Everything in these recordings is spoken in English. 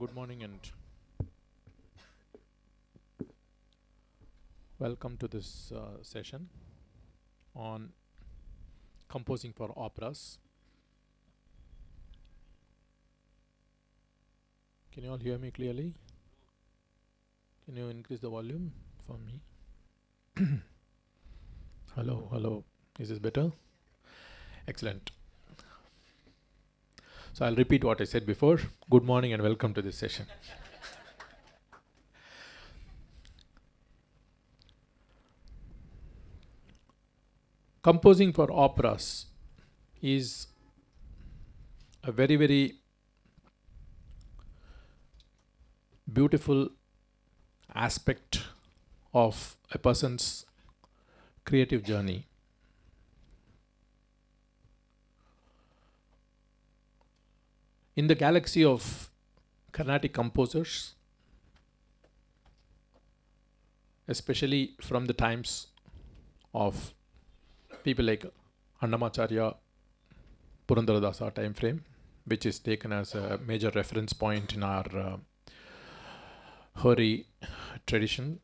Good morning and welcome to this session on composing for operas. Can you all hear me clearly? Can you increase the volume for me? Hello. Is this better? Excellent. So I'll repeat what I said before. Good morning and welcome to this session. Composing for operas is a very, very beautiful aspect of a person's creative journey. In the galaxy of Carnatic composers, especially from the times of people like Annamacharya, Purandaradasa time frame, which is taken as a major reference point in our Hori tradition.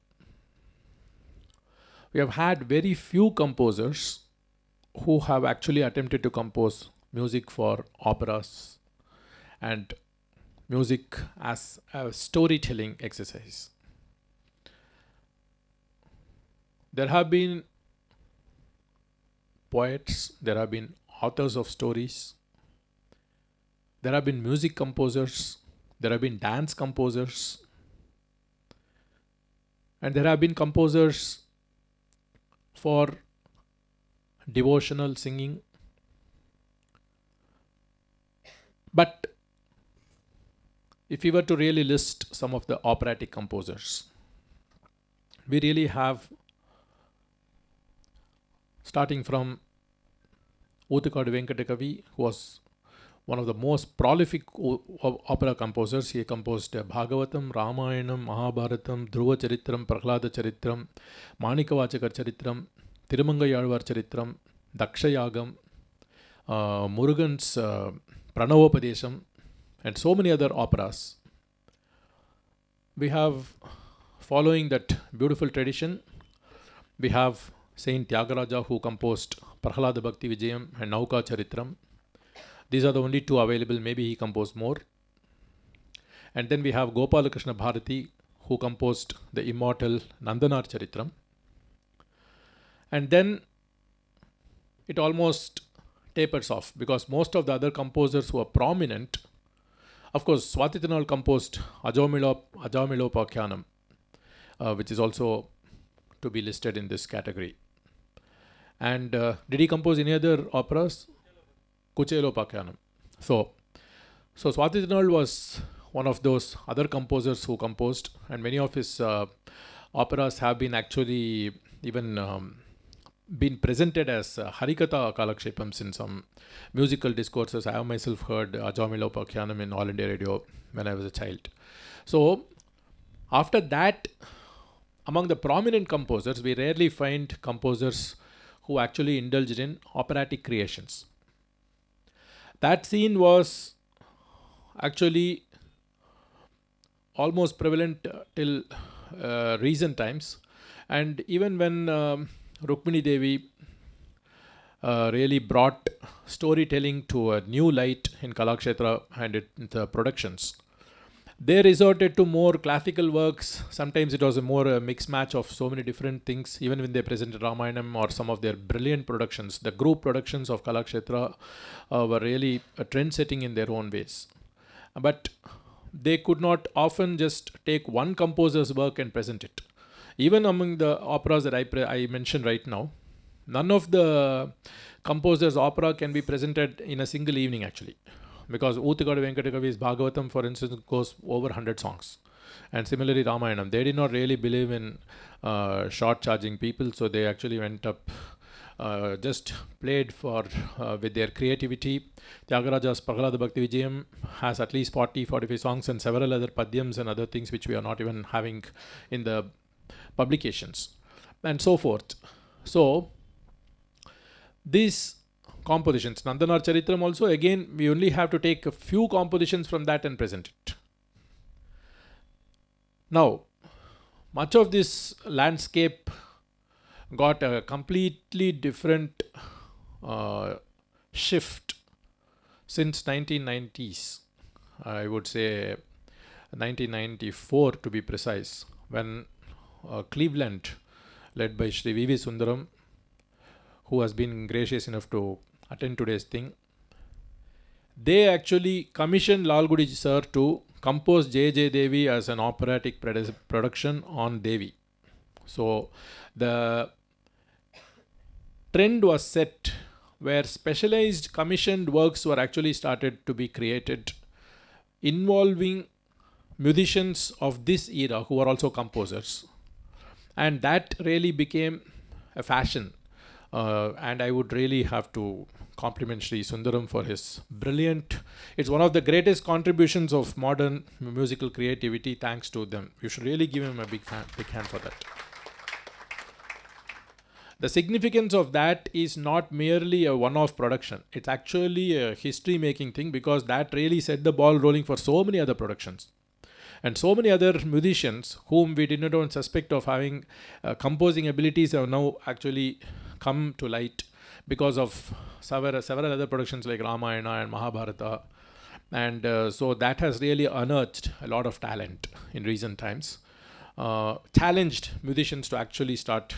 We have had very few composers who have actually attempted to compose music for operas and music as a storytelling exercise. There have been poets, there have been authors of stories, there have been music composers, there have been dance composers, and there have been composers for devotional singing. But if we were to really list some of the operatic composers, we really have, starting from Oothukadu Venkatakavi, who was one of the most prolific opera composers. He composed Bhagavatam, Ramayanam, Mahabharatam, Dhruva Charitram, Prahlada Charitram, Manikavachakar Charitram, Tirumangayalvar Charitram, Dakshayagam, Murugan's Pranavopadesham, and so many other operas. We have, following that beautiful tradition, we have Saint Tyagaraja, who composed Prahlada Bhakti Vijayam and Nauka Charitram. These are the only two available. Maybe he composed more. And then we have Gopalakrishna Bharati, who composed the immortal Nandanar Charitram. And then it almost tapers off, because most of the other composers who are prominent, of course, Swati Tinal composed Ajamilopakhyanam, which is also to be listed in this category. And did he compose any other operas? Kuchelopakhyanam. So Swati Tinal was one of those other composers who composed, and many of his operas have been actually even been presented as Harikatha Kalakshepams in some musical discourses. I have myself heard Ajamilopakhyanam in All India Radio when I was a child. So after that, among the prominent composers, we rarely find composers who actually indulged in operatic creations. That scene was actually almost prevalent till recent times, and even when Rukmini Devi really brought storytelling to a new light in Kalakshetra and the productions, they resorted to more classical works. Sometimes it was a mixed match of so many different things. Even when they presented Ramayanam or some of their brilliant productions, the group productions of Kalakshetra were really trend-setting in their own ways. But they could not often just take one composer's work and present it. Even among the operas that I mentioned right now, none of the composer's opera can be presented in a single evening actually. Because Oothukadu Venkatakavi's Bhagavatam, for instance, goes over 100 songs. And similarly Ramayanam, they did not really believe in short charging people, so they actually went up, just played for with their creativity. Tyagaraja's Prahlada Bhakti Vijayam has at least 40-45 songs and several other padyams and other things which we are not even having in the publications, and so forth. So these compositions, Nandanar Charitram also, again, we only have to take a few compositions from that and present it. But Swati Tinal, Rukmini Devi, Ajamilopakhyanam, Kuchelopakhyanam, Now, much of this landscape got a completely different uh, shift since 1990s. I would say 1994 to be precise, when Cleveland, led by Shri V.V. Sundaram, who has been gracious enough to attend today's thing, they actually commissioned Lal Gudi sir to compose J. J. Devi as an operatic production on Devi. So the trend was set where specialized commissioned works were actually started to be created involving musicians of this era who are also composers. And that really became a fashion. And I would really have to compliment Sri Sundaram for his brilliant. It's one of the greatest contributions of modern musical creativity. Thanks to them. You should really give him a big hand for that. The significance of that is not merely a one-off production. It's actually a history-making thing, because that really set the ball rolling for so many other productions. And so many other musicians whom we did not even suspect of having composing abilities have now actually come to light because of several other productions like Ramayana and Mahabharata. And so that has really unearthed a lot of talent in recent times. Challenged musicians to actually start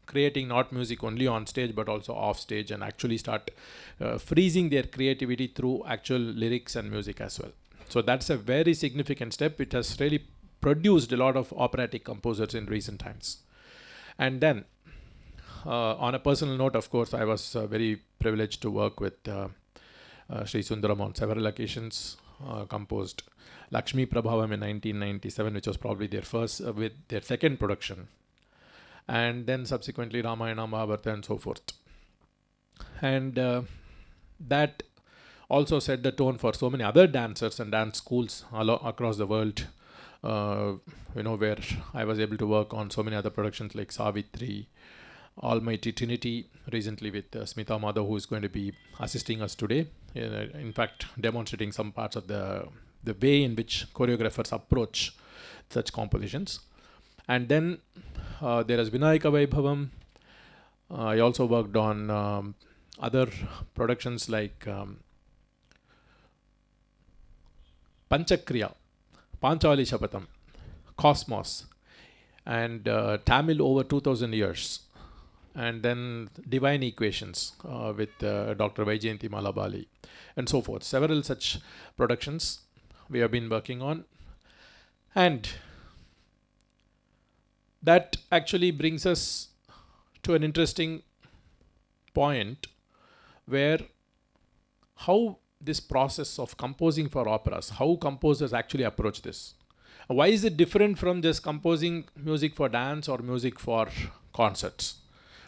creating not music only on stage but also off stage, and actually start freezing their creativity through actual lyrics and music as well. So that's a very significant step. It has really produced a lot of operatic composers in recent times. And then, on a personal note, of course, I was very privileged to work with Sri Sundaram on several occasions. Composed Lakshmi Prabhavam in 1997, which was probably their first, with their second production. And then subsequently Ramayana, Mahabharata and so forth. And that also set the tone for so many other dancers and dance schools across the world, where I was able to work on so many other productions like Savitri, Almighty Trinity, recently with Smitha, Madhav, who is going to be assisting us today. In fact, demonstrating some parts of the way in which choreographers approach such compositions. And then there is Vinayaka Vaibhavam. I also worked on other productions like Panchakriya, Panchali Shapatam, Cosmos, and Tamil over 2000 years. And then Divine Equations with Dr. Vaijayanti Malabali, and so forth. Several such productions we have been working on. And that actually brings us to an interesting point where how this process of composing for operas, how composers actually approach this. Why is it different from just composing music for dance or music for concerts?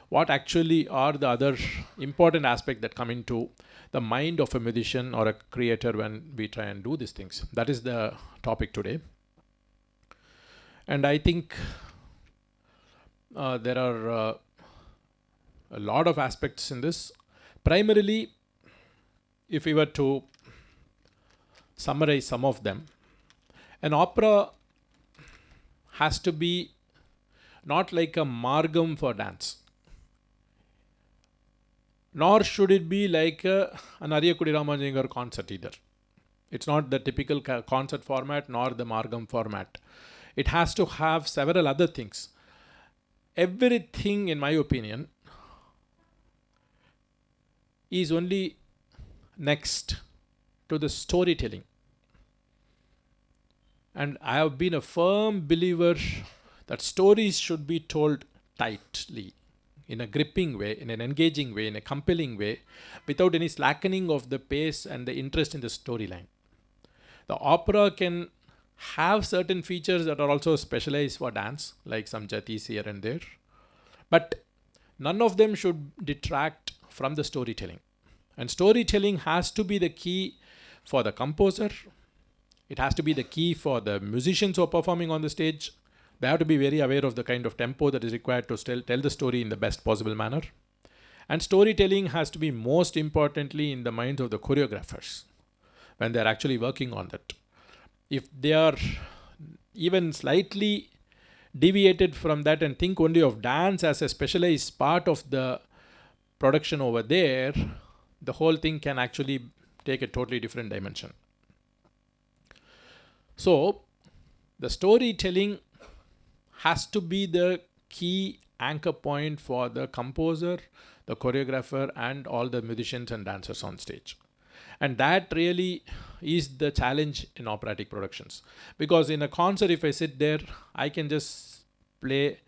What actually are the other important aspects that come into the mind of a musician or a creator when we try and do these things? That is the topic today. And I think there are a lot of aspects in this. Primarily, if we were to summarize some of them, an opera has to be not like a margam for dance, nor should it be like an Ariyakudi Ramanjangar concert either. It's not the typical concert format nor the margam format. It has to have several other things. Everything, in my opinion, is only next to the storytelling. And I have been a firm believer that stories should be told tightly, in a gripping way, in an engaging way, in a compelling way, without any slackening of the pace and the interest in the storyline. The opera can have certain features that are also specialized for dance, like some jatis here and there, but none of them should detract from the storytelling. And storytelling has to be the key for the composer. It has to be the key for the musicians who are performing on the stage. They have to be very aware of the kind of tempo that is required to tell the story in the best possible manner. And storytelling has to be most importantly in the minds of the choreographers when they are actually working on that. If they are even slightly deviated from that and think only of dance as a specialized part of the production over there, the whole thing can actually take a totally different dimension. So the storytelling has to be the key anchor point for the composer, the choreographer, and all the musicians and dancers on stage. And that really is the challenge in operatic productions. Because in a concert, if I sit there, I can just play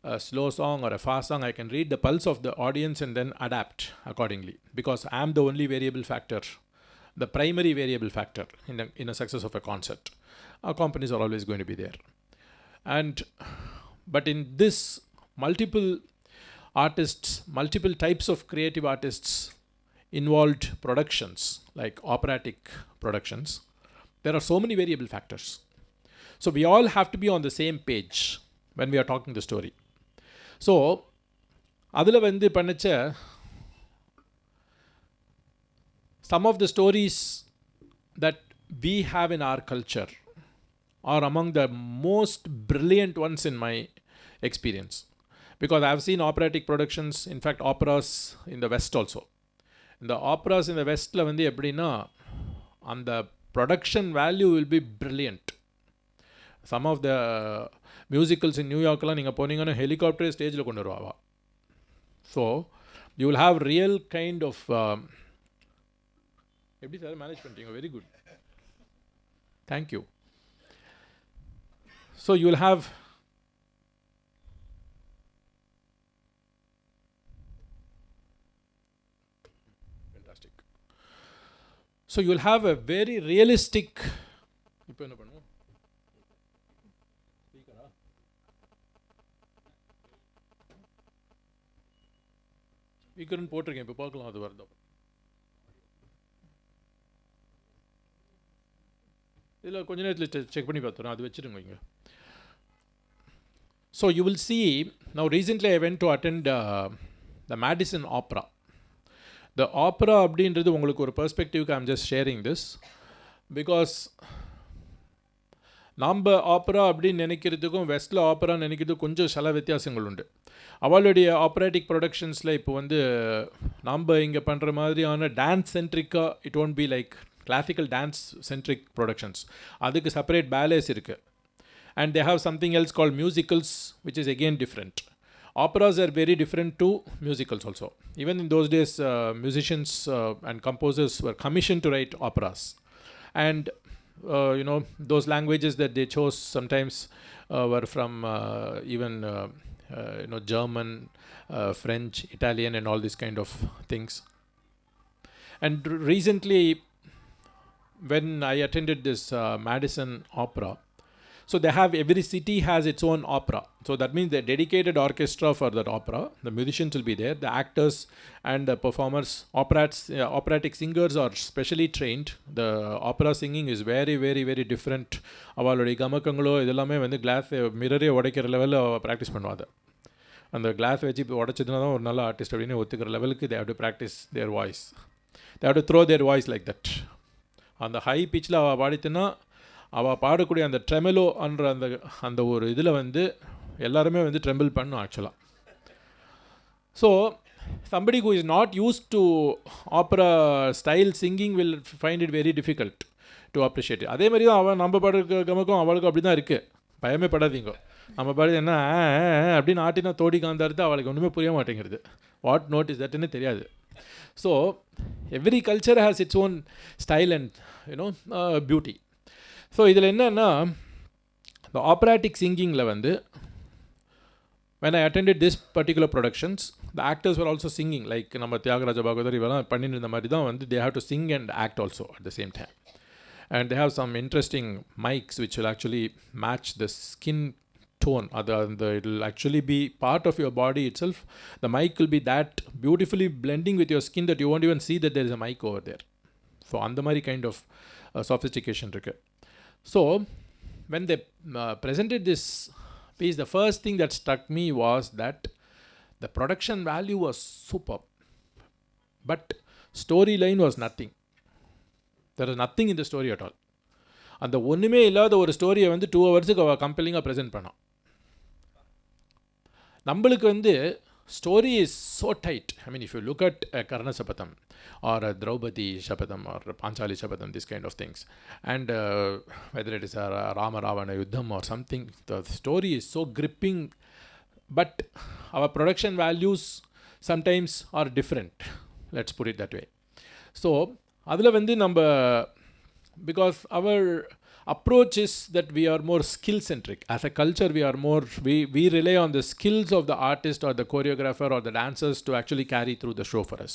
a slow song or a fast song. I can read the pulse of the audience and then adapt accordingly. Because I'm the only variable factor, the primary variable factor in a success of a concert. Our companies are always going to be there. But in this, multiple artists, multiple types of creative artists involved productions, like operatic productions, there are so many variable factors. So we all have to be on the same page when we are talking the story. So அதில் வந்து பண்ணச்ச some of the stories that we have in our culture are among the most brilliant ones in my experience. Because I've seen operatic productions, in fact operas in the West also. In the operas in the West, வந்து எப்படின்னா அந்த production value will be brilliant. Some of the musicals in New Yorkலாம் நீங்கள் போனீங்கன்னா helicopter ஸ்டேஜில் கொண்டு வருவாவா. So you will have real kind of எப்படி sir manage பண்ணிட்டீங்க, very good, thank you. So you will have fantastic. So you will have a very realistic. இப்போ என்ன பண்ணுவோம், ஸ்பீக்கர்னு போட்டிருக்கேன், இப்போ பார்க்கலாம் அது வருதோ. இதில் கொஞ்ச நேரத்தில் செக் பண்ணி பார்த்துறோம், அது வச்சுருங்க இங்கே. So you will see, now recently I went to attend the Madison Opera. The opera அப்படின்றது உங்களுக்கு ஒரு பெர்ஸ்பெக்டிவ்க்கு I'm just sharing this because நம்ம ஆப்பரா அப்படின்னு நினைக்கிறதுக்கும் வெஸ்ட்டில் ஆப்பரா நினைக்கிறதுக்கும் கொஞ்சம் சில வித்தியாசங்கள் உண்டு. அவளுடைய ஆப்ரேட்டிக் ப்ரொடக்ஷன்ஸில் இப்போ வந்து நம்ம இங்கே பண்ணுற மாதிரியான டான்ஸ் சென்ட்ரிக்காக it won't be like classical dance centric productions. அதுக்கு செப்பரேட் பேலேஸ் இருக்குது. And they have something else called musicals, which is again different. Operas are very different to musicals also. Even in those days, musicians and composers were commissioned to write operas. And, those languages that they chose sometimes were from even, German, French, Italian, and all these kind of things. And recently, when I attended this Madison Opera, so they have, every city has its own opera. So that means the dedicated orchestra for that opera. The musicians will be there, the actors and the performers. Operatic singers are specially trained. The opera singing is very, very, very different. அவளுடைய கமக்கங்களோ இதெல்லாமே வந்து class மிரரே உடைக்கிற லெவலில் practice பண்ணுவாங்க. அந்த class வச்சு இப்போ உடைச்சதுனா தான் ஒரு நல்ல ஆர்டிஸ்ட் அப்படின்னு ஒத்துக்கிற லெவலுக்கு they have to practice their voice. They have to throw their voice like that. அந்த ஹை பிச்சில் அவள் பாடித்துன்னா அவள் பாடக்கூடிய அந்த ட்ரெமெலோ என்ற அந்த ஒரு இதில் வந்து எல்லாருமே வந்து ட்ரெம்பிள் பண்ணும் ஆக்சுவலாக. So somebody who is not used to opera style singing will find it very difficult to appreciate it. அதே மாதிரி தான் அவள் நம்ம பாடுற கமக்கும் அவளுக்கும் அப்படி தான் இருக்குது. பயமே படாதீங்க. நம்ம பாடுறது என்ன அப்படின்னு ஆட்டினா தோடி காந்தாருது, அவளுக்கு ஒன்றுமே புரிய மாட்டேங்கிறது. வாட் நோட் இஸ் தட்னு தெரியாது. So every culture has its own style and beauty. So இதில் என்னன்னா இந்த ஆப்ராட்டிக் சிங்கிங்கில் வந்து when I attended this particular productions, the actors were also singing, like நம்ம தியாகராஜ பாகவதர் இவெல்லாம் பண்ணிட்டு இருந்த மாதிரி தான் வந்து they have to sing and act also at the same time. And they have some interesting mics which will actually match the skin tone. It will actually be part of your body itself. The mic will be that beautifully blending with your skin that you won't even see that there is a mic over there. So அந்த மாதிரி kind of sophistication இருக்கு. So when they presented this piece, the first thing that struck me was that the production value was superb, but storyline was nothing. There was nothing in the story at all. அந்த ஒன்றுமே இல்லாத ஒரு ஸ்டோரியை வந்து 2 ஹவர்ஸுக்கு அவள் கம்பெல்லிங்காக present பண்ணான். நம்மளுக்கு வந்து story is so tight. I mean, if you look at Karna Shapatham or Draupadi Shapatham or Panchali Shapatham, these kind of things, and whether it is a Rama Ravana Yuddham or something, the story is so gripping, but our production values sometimes are different. Let's put it that way. So, adula vandu namba, because our approach is that we are more skill centric. As a culture, we rely on the skills of the artist or the choreographer or the dancers to actually carry through the show for us.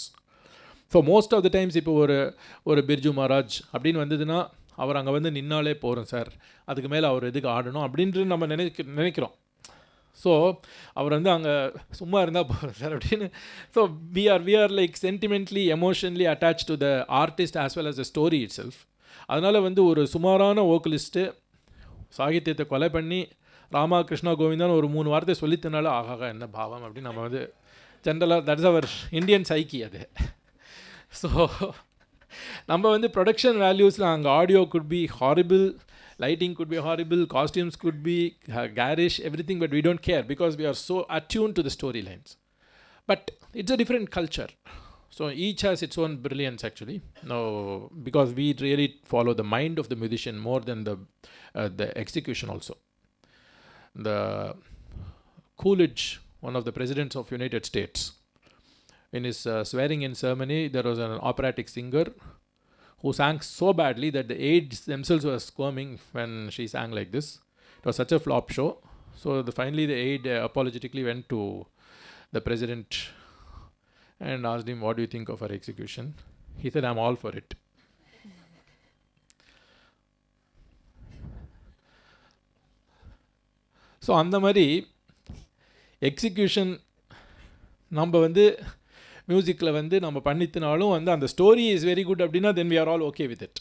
So most of the times இப்போ ஒரு பிர்ஜு மகாராஜ் அப்படின்னு வந்ததுன்னா அவர் அங்கே வந்து நின்னாலே போகிறோம் sir, அதுக்கு மேலே அவர் எதுக்கு ஆடணும் அப்படின்ட்டு நம்ம நினைக்கிறோம். ஸோ அவர் வந்து அங்கே சும்மா இருந்தால் போகிறோம் சார் அப்படின்னு. So we are like sentimentally, emotionally attached to the artist as well as the story itself. அதனால் வந்து ஒரு சுமாரான வோக்கலிஸ்ட்டு சாகித்யத்தை கொலை பண்ணி ராமா கிருஷ்ணா கோவிந்தான்னு ஒரு 3 வார்த்தை சொல்லித்தனால ஆகாக என்ன பாவம் அப்படின்னு நம்ம வந்து ஜென்ரலாக தட்ஸ் அவர் இந்தியன் சைக்கி அது. ஸோ நம்ம வந்து ப்ரொடக்ஷன் வேல்யூஸில் அங்கே audio could be horrible, lighting could be horrible, costumes could be garish, everything, but we don't care because we are so attuned to the storylines. But it's a different culture. So each has its own brilliance actually. Now, because we really follow the mind of the musician more than the execution also. The Coolidge, one of the presidents of United States, in his swearing-in ceremony, there was an operatic singer who sang so badly that the aides themselves were squirming when she sang like this. It was such a flop show. So finally the aide apologetically went to the president and asked him, what do you think of her execution? He said, I'm all for it. So அந்த மாதிரி execution நம்ம வந்து மியூசிக்கில் வந்து நம்ம பண்ணித்தினாலும் வந்து அந்த story is very good அப்படின்னா then we are all okay with it.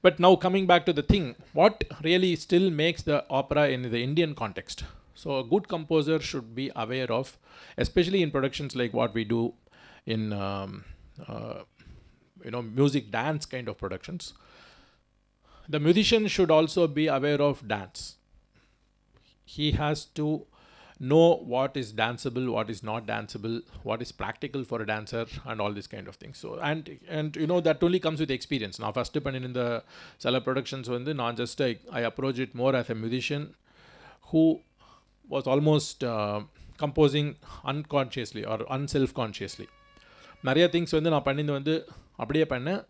But now coming back to the thing, what really still makes the opera in the Indian context. So a good composer should be aware of, especially in productions like what we do in music dance kind of productions. The musician should also be aware of dance. He has to know what is danceable, what is not danceable, what is practical for a dancer, and all these kind of things. So and that only comes with experience. Now first in the sala productions vandu not just I approach it more as a musician who was almost composing unconsciously or unself consciously. நிறைய things வந்து நான் பண்ணிந்து வந்து அப்படியே பண்ணேன்.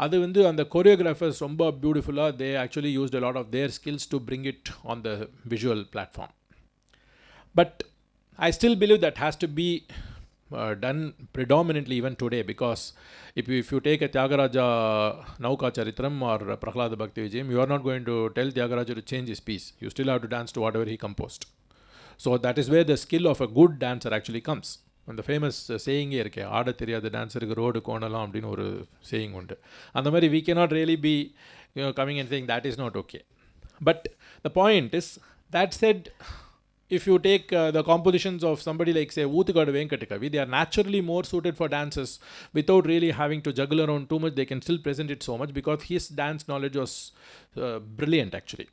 அது வந்து அந்த choreographers ரொம்ப பியூட்டிஃபுல்லாக they actually used a lot of their skills to bring it on the visual platform. But I still believe that has to be done predominantly even today, because if you take a Tyagaraja Nauka Charitram or Prahlada Bhakti Vijayam, you are not going to tell Tyagaraja to change his piece. You still have to dance to whatever he composed. So that is where the skill of a good dancer actually comes. And the famous saying இருக்கு, ஆட தெரியாத டான்ஸருக்கு road கோணலாம் அப்படின்னு ஒரு saying உண்டு. அந்த மாதிரி we cannot really be coming and saying that is not okay. But the point is, that said, if you take the compositions of somebody like say Oothukadu Venkatakavi, they are naturally more suited for dances without really having to juggle around too much. They can still present it so much because his dance knowledge was brilliant actually.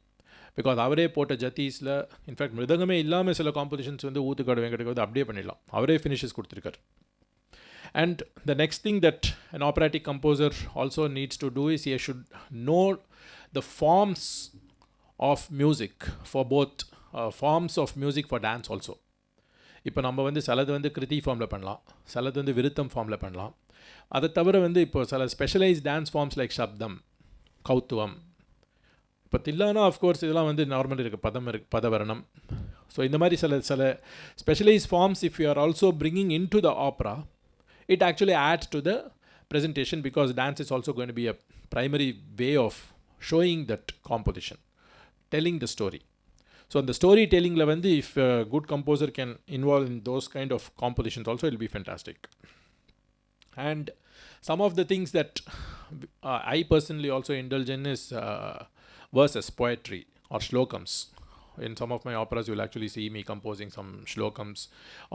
Because அவரே போட்ட ஜத்தீஸில் in fact மிருதங்கமே இல்லாமல் சில compositions வந்து ஊத்துக்காடு வெங்கடக்காவது அப்படியே பண்ணிடலாம், அவரே finishes கொடுத்துருக்கார். And the next thing that an operatic composer also needs to do is he should know the forms of music for both forms of music for dance also. இப்போ நம்ம வந்து சிலது வந்து கிருதி ஃபார்மில் பண்ணலாம், சிலது வந்து விருத்தம் ஃபார்மில் பண்ணலாம். அதை தவிர வந்து இப்போ சில ஸ்பெஷலைஸ் டான்ஸ் ஃபார்ம்ஸ் லைக் சப்தம், கௌத்துவம், இப்போ தில்லானா அஃப்கோர்ஸ் இதெல்லாம் வந்து நார்மல் இருக்குது, பதம் இருக்குது, பதவரணம். ஸோ இந்த மாதிரி சில specialise forms if you are also bringing in to the opera, it actually adds to the presentation, because dance is also going to be a primary way of showing that composition, telling the story. So in the storytelling level, if a good composer can involve in those kind of compositions also, it will be fantastic. And some of the things that I personally also indulge in is verses, poetry or shlokams. In some of my operas, you will actually see me composing some shlokams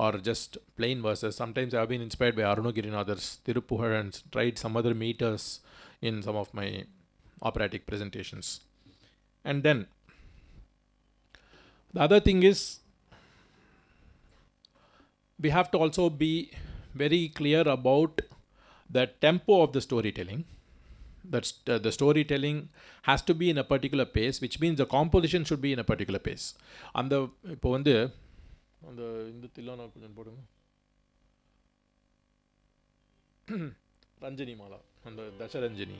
or just plain verses. Sometimes I have been inspired by Arunagirinathar's Tiruppugar and tried some other meters in some of my operatic presentations. And then the other thing is, we have to also be very clear about the tempo of the storytelling. That's the storytelling has to be in a particular pace, which means the composition should be in a particular pace. அந்த இப்போ வந்து அந்த இந்த தில்லானா கொஞ்சம் போடுங்க, ரஞ்சனி மாலா, அந்த தசரஞ்சனி.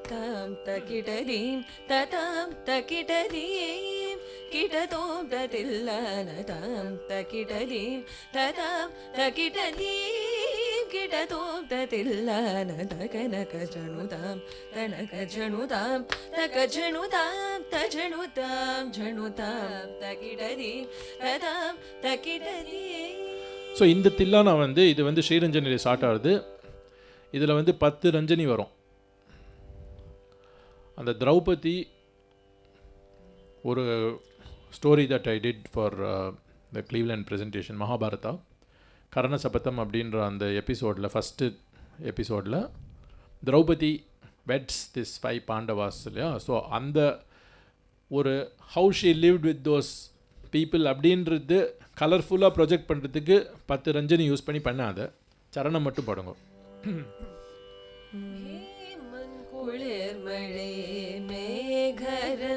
Tam takidadim tatam takidadim kidatom tatillana tam takidadim tatam takidadim kidatom tatillana takanakajanutam tanakajanutam takajanutam tajanutam janutam takidadim tatam takidadim. So இந்த தில்லானா வந்து இது வந்து ஸ்ரீரஞ்சனியில் ஸ்டார்ட் ஆகுது. இதில் வந்து 10 ரஞ்சனி வரும். அந்த திரௌபதி ஒரு story that I did for the Cleveland presentation, Mahabharata Karnasapatham அப்படின்ற அந்த எபிசோடில், ஃபஸ்ட்டு எபிசோடில் திரௌபதி வெட்ஸ் திஸ் 5 பாண்டவாஸ் இல்லையா. ஸோ அந்த ஒரு how she lived with those people அப்படின்றது கலர்ஃபுல்லாக ப்ரொஜெக்ட் பண்ணுறதுக்கு 10 ரஞ்சனி யூஸ் பண்ணி பண்ணாத, சரணம் மட்டும் படுங்க. குளிர்மழை மேகரஞ்சனி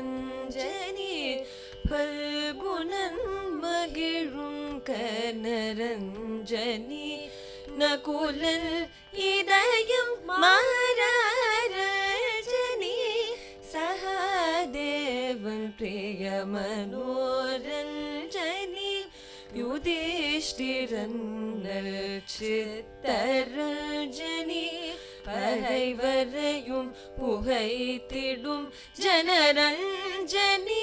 பல்குணன் மகிழும் கனரஞ்சனி நகுலன் இதயம் மாரஞ்சனி சகாதேவன் பிரிய மனோரஞ்சனி யுதிஷ்டிரன் சித்தரஞ்சனி பகைவரையும் புகைத்திடும் ஜனரஞ்சனி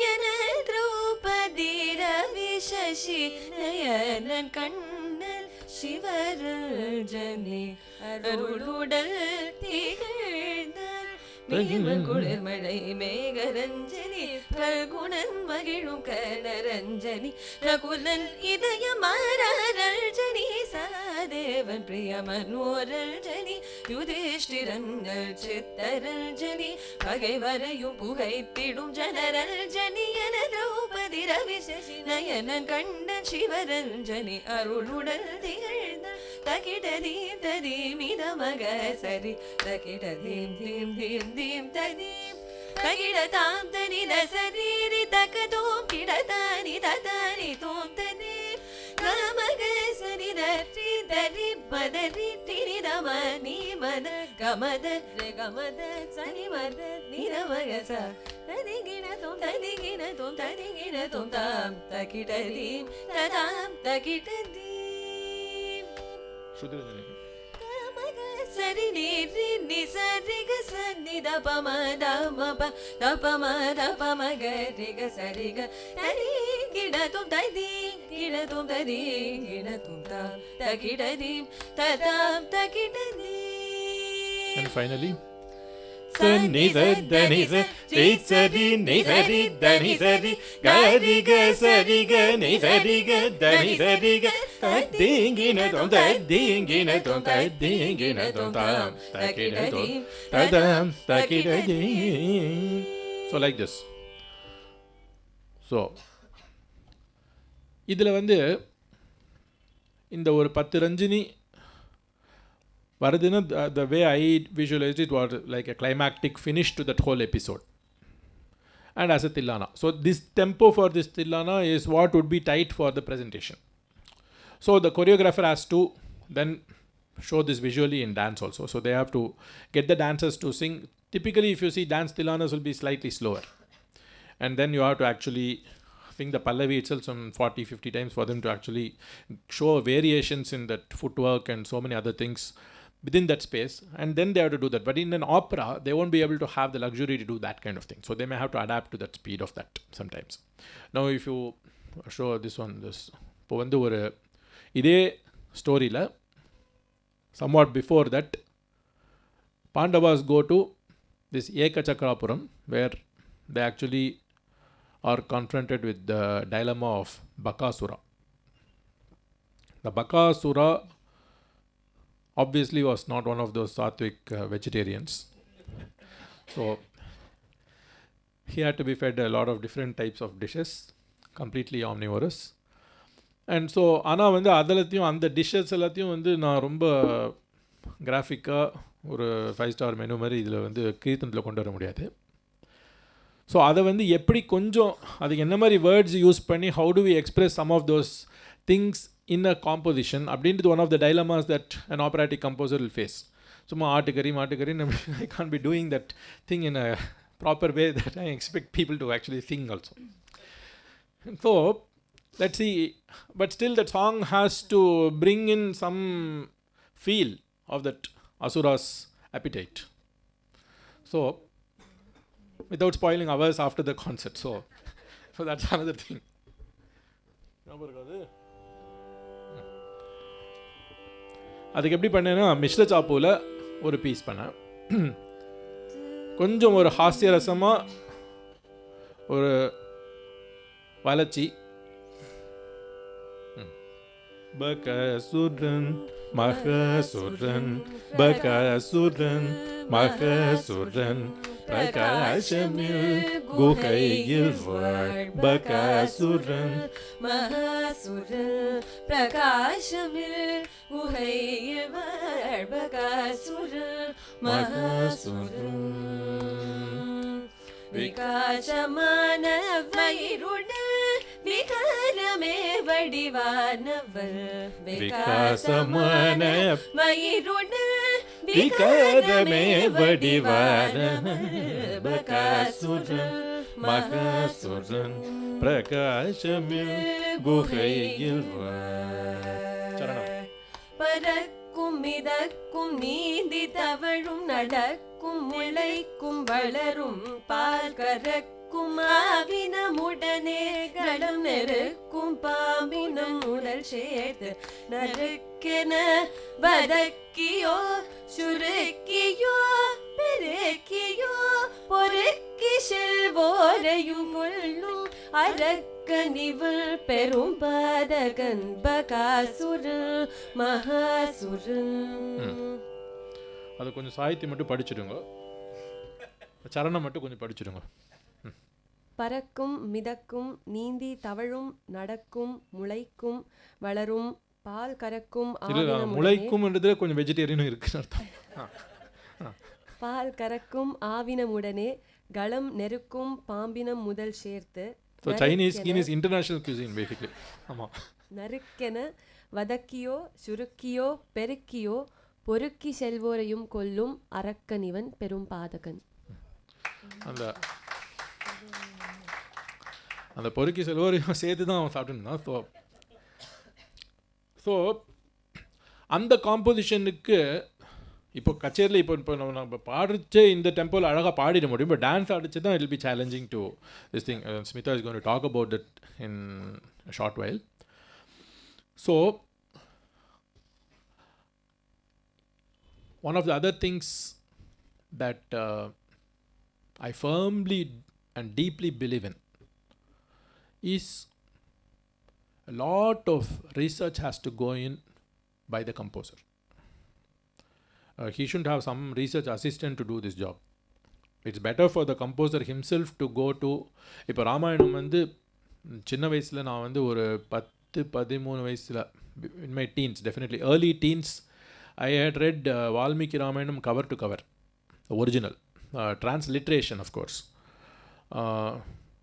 என திரௌபதி ரவி சசி நயனன் கண்ணன் சிவரஞ்சனி அருளுடல் திகழ்ந்தார் குளிர்மழை மேகரஞ்சனி பல்குணன் மகிழும் கனரஞ்சனி நகுலன் இதயமாரஞ்சனி சாதேவன் பிரிய மனோரஞ்சனி யுதிஷ்டிரன் சித்தரஞ்சனி பகைவரையும் புகைத்திடும் ஜனரஞ்சனி என திரௌபதி ரவி சசி நயனன் கண்டன் சிவரஞ்சனி அருளுடல் திகழ்ந்தார் தகிடதீம் ததீம் இதமக சரி தகிடதீம் தீம் தீம் தீம் ததீம் தகிடதாம் தனி தசரீரி தகதோம் கிடதானி ததானி தோம் ததீம் கமக சரி தரி தரி பதரி திரி தம நீ மத கமத கமத சனி மத நிரமக ச ததிகின தோம் ததிகின தோம் ததிகின தோம் தாம் தகிடதீம் ததாம் தகிடதீம். சரி நீரி நிசரிக சன்னித பம தமப தபம தபம கரிக சரிக தரி கிடதும் ததி கிடதும் ததி கிடதும் தாம் தகிடதீம் ததாம் தகிடதீம். And finally Sani sani sari ni sari dani sari gari ga sari ga ni sari ga dani sari ga tadingina tom tadingina tom tadingina tom tam takida tom tadam takida. So like this. So இதில் வந்து இந்த ஒரு 10 ரஞ்சினி வருதுன்னா, the way I visualized it was like a climactic finish to that whole episode, and as a tillana. So this tempo for this tillana is what would be tight for the presentation. So the choreographer has to then show this visually in dance also. So they have to get the dancers to sing. Typically if you see dance tillanas will be slightly slower, and then you have to actually sing the pallavi itself some 40-50 times for them to actually show variations in that footwork and so many other things within that space, and then they have to do that. But in an opera they won't be able to have the luxury to do that kind of thing, so they may have to adapt to that speed of that sometimes. Now if you show this one, this இப்போ வந்து ஒரு இதே ஸ்டோரியில் somewhat before that Pandavas go to this Ekachakarapuram, where they actually are confronted with the dilemma of Bakasura. The Bakasura obviously was not one of those sattvic vegetarians. So he had to be fed a lot of different types of dishes, completely omnivorous. And so ஆனால் வந்து அதெல்லாத்தையும் அந்த dishes எல்லாத்தையும் வந்து நான் ரொம்ப கிராஃபிக்காக ஒரு 5-ஸ்டார் menu மாதிரி இதில் வந்து கீர்த்தனத்தில் கொண்டு வர முடியாது. ஸோ அதை வந்து எப்படி கொஞ்சம் அதுக்கு என்ன மாதிரி வேர்ட்ஸ் யூஸ் பண்ணி how do we express some of those things in a composition அப்படின்றது one of the dilemmas that an operatic composer will face. சும்மா ஆட்டுக்கறி I can be doing that thing in a proper way that I expect people to actually sing also. So let's see, but still that song has to bring in some feel of that Asura's appetite. So without spoiling hours after the concert, so that's another thing. அதுக்கு எப்படி பண்ணேன்னா மிஸ்ர சாப்பூவில் ஒரு piece பண்ணேன். கொஞ்சம் ஒரு ஹாஸ்யரசமாக ஒரு வளர்ச்சி. பகசுரன் மகசுரன் பகசுரன் மகசுரன் பிரகாசமில் குகையில் வாழ் பகசுரன் மகசுரன் பிரகாசமில் குகையில் வாழ் பகசுரன் மகசுரன் விகாசமான வயிறுடன் விகாரமே வடிவானவள் விகாசமான வயிறுடன் விகாரமே வடிவானவள் பகாசுரன் மகசுரன் பிரகாசமில் குகையில் பறக்கும் மிதக்கும் நீந்தி தவழும் நடக்கும் முளைக்கும் வளரும் பால் கறக்கும் ஆவினமுடனே கடம் நெருக்கும் பாம்பினம் உடல் சேர்த்து நறுக்கென வதக்கியோ சுருக்கியோ பெருக்கியோ பொறுக்கி செல்வோரையும் கொள்ளும் அரக்கனிவள் பெரும் பாதகன் பகாசுரன் மகாசுரன். அது கொஞ்சம் சாகித்யம் மட்டும் படிச்சுடுங்க, சரணம் மட்டும் கொஞ்சம் படிச்சுடுங்க. பறக்கும் மிதக்கும் நீந்தி தவழும் நடக்கும் முளைக்கும் வளரும் பால் கறக்கும் முளைக்கும்ன்றதுல கொஞ்சம் வெஜிடேரியனும் இருக்குன்னு அர்த்தம். பால் கறக்கும் ஆவினமுடனே களம் நெருக்கும் பாம்பினம் முதல் சேர்த்து. So Chinese cuisine is international cuisine basically. ஆமா. நறுக்கென வதக்கியோ சுருக்கியோ பெருக்கியோ பொறுக்கி செல்வோரையும் கொல்லும் அரக்கனிவன் பெரும் பாதகன். அந்த பொறுக்கி செல்வோரையும் சேர்த்து தான் அவன் சாப்பிட்டுருந்தான். ஸோ அந்த காம்போசிஷனுக்கு இப்போ கச்சேரியில் இப்போ நம்ம பாடிச்சு இந்த டெம்போவில் அழகாக பாடிட முடியும். இப்போ டான்ஸ் ஆடிச்சு தான் it will be challenging to this thing. Smita is going to talk about it in short while. So one of the other things that I firmly and deeply believe in is a lot of research has to go in by the composer. He shouldn't have some research assistant to do this job. It's better for the composer himself to go to. இப்போ ராமாயணம் வந்து சின்ன வயசில் நான் வந்து ஒரு 10-13 வயசில் in my teens, definitely early teens, I had read Valmiki Ramayanam cover to cover, the original, transliteration of course.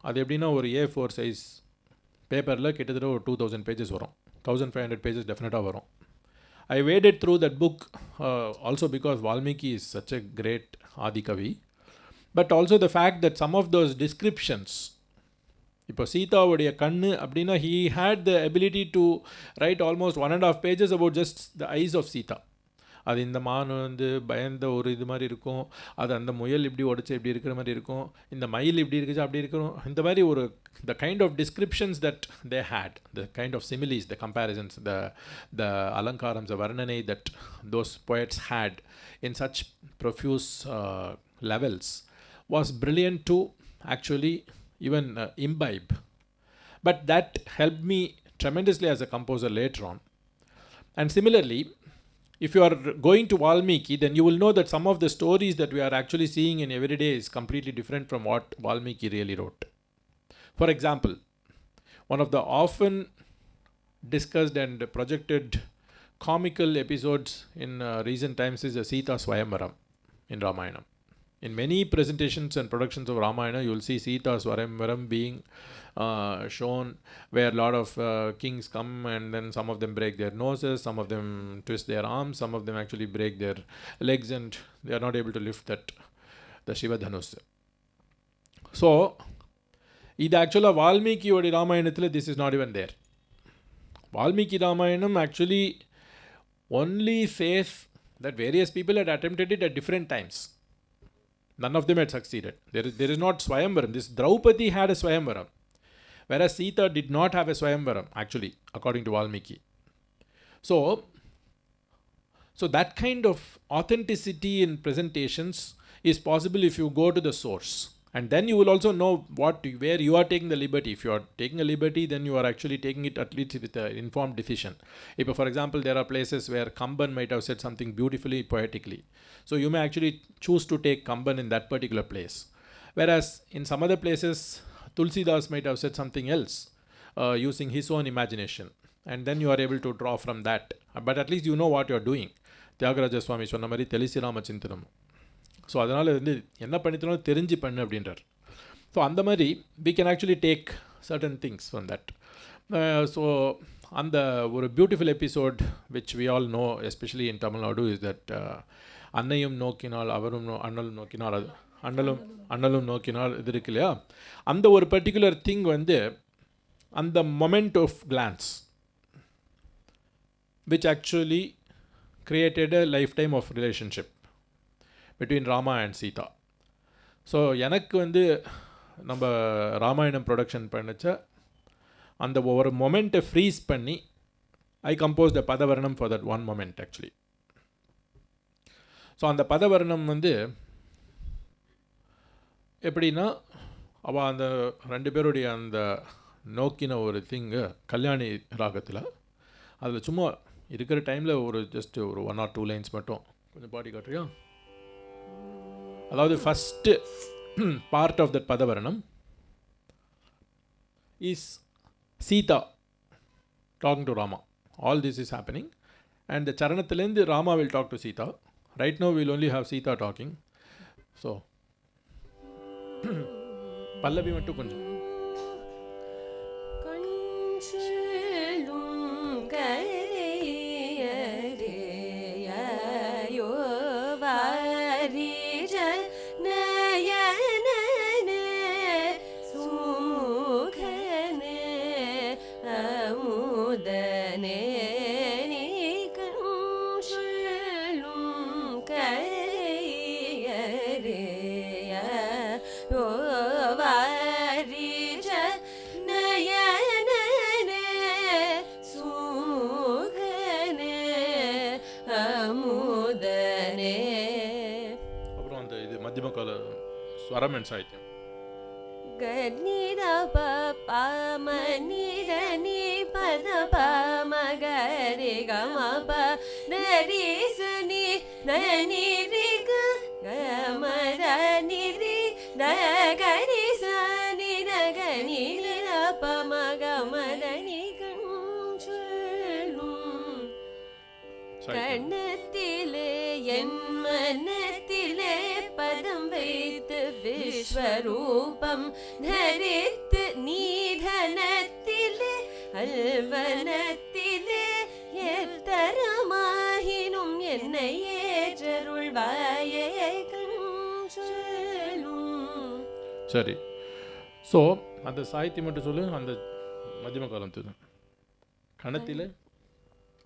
அது எப்படின்னா ஒரு A4 சைஸ் பேப்பரில் கிட்டத்தட்ட ஒரு 2000 பேஜஸ் வரும், 1500 பேஜஸ் டெஃபினட்டாக வரும். I waded through that book also because Valmiki is such a great Adi Kavi, but also the fact that some of those descriptions, இப்போ சீதாவுடைய கண்ணு அப்படின்னா he had the ability to write almost 1.5 pages about just the eyes of Sita. அது இந்த மான் வந்து பயந்த ஒரு இது மாதிரி இருக்கும், அது அந்த முயல் இப்படி உடச்சி இப்படி இருக்கிற மாதிரி இருக்கும், இந்த மயில் இப்படி இருக்குச்சு அப்படி இருக்கணும், இந்த மாதிரி ஒரு the kind of descriptions that they had, the kind of similes, the comparisons, the alankarams, the varnanai that those poets had in such profuse levels was brilliant to actually even imbibe. But that helped me tremendously as a composer later on. And similarly, if you are going to Valmiki, then you will know that some of the stories that we are actually seeing in everyday is completely different from what Valmiki really wrote. For example, one of the often discussed and projected comical episodes in recent times is the Sita Swayamvaram in Ramayana. In many presentations and productions of Ramayana, you will see Sita Swayamvaram being shown, where a lot of kings come and then some of them break their noses, some of them twist their arms, some of them actually break their legs and they are not able to lift the Shiva Dhanus. So, இது ஆக்சுவலாக வால்மீகியோட ராமாயணத்தில் this is not even there. Valmiki Ramayanam actually only says that various people had attempted it at different times. None of them had succeeded. There is not Swayamvaram. This Draupadi had a Swayamvaram, whereas Sita did not have a Swayamvaram, actually, according to Valmiki. So that kind of authenticity in presentations is possible if you go to the source. And then you will also know where you are taking the liberty. If you are taking a liberty, then you are actually taking it at least with an informed decision. If, for example, there are places where Kamban might have said something beautifully, poetically. So you may actually choose to take Kamban in that particular place. Whereas in some other places, Tulsidas might have said something else using his own imagination. And then you are able to draw from that. But at least you know what you are doing. Tyagaraja Swami சொன்ன மாதிரி தெளிசிராம சிந்தனம். So அதனால் வந்து என்ன பண்ணித்தனாலும் தெரிஞ்சு பண்ணு அப்படின்றார். So அந்த மாதிரி we can actually take certain things from that. So அந்த ஒரு beautiful episode which we all know, especially in Tamil Nadu, is that அன்னையும் நோக்கினால் அவரும் அண்ணலும் நோக்கினால் அது அண்ணலும் நோக்கினால் இது இருக்கு இல்லையா, அந்த ஒரு பர்டிகுலர் திங் வந்து அந்த moment of glance which actually created a lifetime of relationship between Rama and Sita. So எனக்கு வந்து நம்ம ராமாயணம் ப்ரொடக்ஷன் பண்ணிச்ச அந்த ஒரு மொமெண்ட்டை ஃப்ரீஸ் பண்ணி I compose the padavarnam for that one moment actually. So அந்த பதவர்ணம் வந்து எப்படின்னா, அவள் அந்த ரெண்டு பேருடைய அந்த நோக்கின ஒரு திங்கு கல்யாணி ராகத்தில் அதில் சும்மா இருக்கிற டைமில் ஒரு ஜஸ்ட் ஒரு 1 or 2 லைன்ஸ் மட்டும் கொஞ்சம் பாடி காட்டுறியா? அதாவது first part of that padavarnam is Sita talking to Rama. All this is happening and the சரணத்துலேருந்து Rama will talk to Sita. Right no will only have Sita talking. So pallavi மட்டும் கொஞ்சம் ஸ்வரம் அண்ட் சாகித்யம். கனித பம நிதனி பத பம கரி கம ப நரி சனி தனி ரி கம தனி ரி த கரி சனி த கனி த பம கம தனி கண்ணும் கண்ணத்திலே என் மனத்திலே பதம் வைத்து விஸ்வரூபம் தரித்து நீதனத்திலே அல்வனத்திலே எத்தரமாகினும் என்னை ஏற்றருள்வாயே கண்சொல்லும். சரி, ஸோ அந்த சாகித்யம் மட்டும் சொல்லு. அந்த மத்தியம காலம் தூது கணத்திலே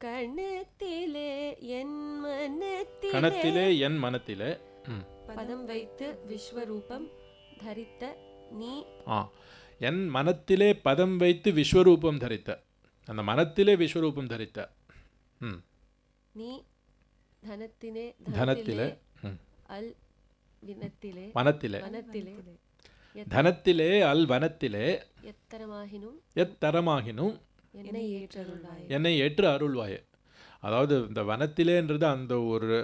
கணத்திலே என் மனத்திலே கணத்திலே என் மனத்திலே பதம் வைத்து விஸ்வரூபம் தரித்த நீ என் மனத்திலே பதம் வைத்து விஸ்வரூபம் தரித்த, அந்த மனத்திலே விஸ்வரூபம் தரித்த நீ தனத்திலே தனத்திலே அல் வினத்திலே வனத்திலே வனத்திலே தனத்திலே அல் வனத்திலே எத்தரமாகினும் எத்தரமாகினும் என்னை ஏற்றருள்வாயே என்னை ஏற்று அருள்வாயே. அதாவது இந்த வனத்திலேன்றது அந்த ஒரு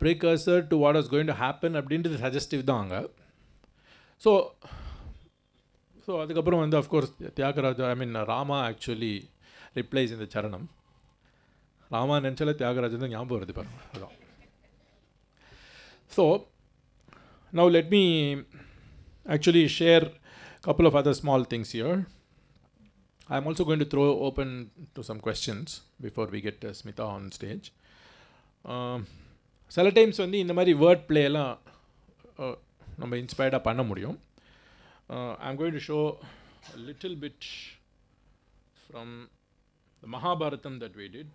precursor to what is going to happen அப்படின்றது சஜஸ்டிவ் தான் அங்கே. ஸோ அதுக்கப்புறம் வந்து of course Thyagaraja Rama actually replies இந்த சரணம். ராமா நினச்சாலே தியாகராஜன் தான் ஞாபகம் வருது பாருங்க. அதுதான். So now let me actually share a couple of other small things here. I'm also going to throw open to some questions before we get Smitha on stage. சில times வந்து இந்த மாதிரி வேர்ட் பிளேலாம் நம்ம இன்ஸ்பயர்டாக பண்ண முடியும். I'm going to show a little bit from the Mahabharatam that we did.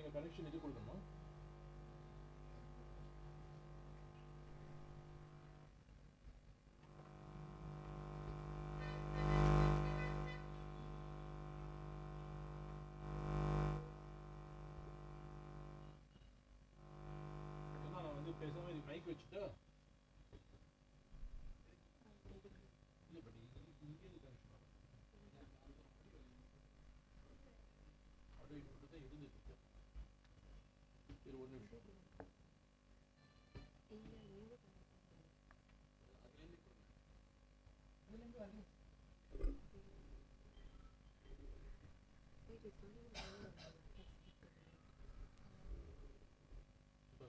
நீங்கள் connection இது கொடுக்கணுமா? நான் வந்து பேசாமல் இது மைக் வச்சுட்டா இல்லை, பட் இங்கே இது கனெக்ஷன் அப்படியே இப்படி தான் இருந்துச்சு. ஒரு நிமிஷம்.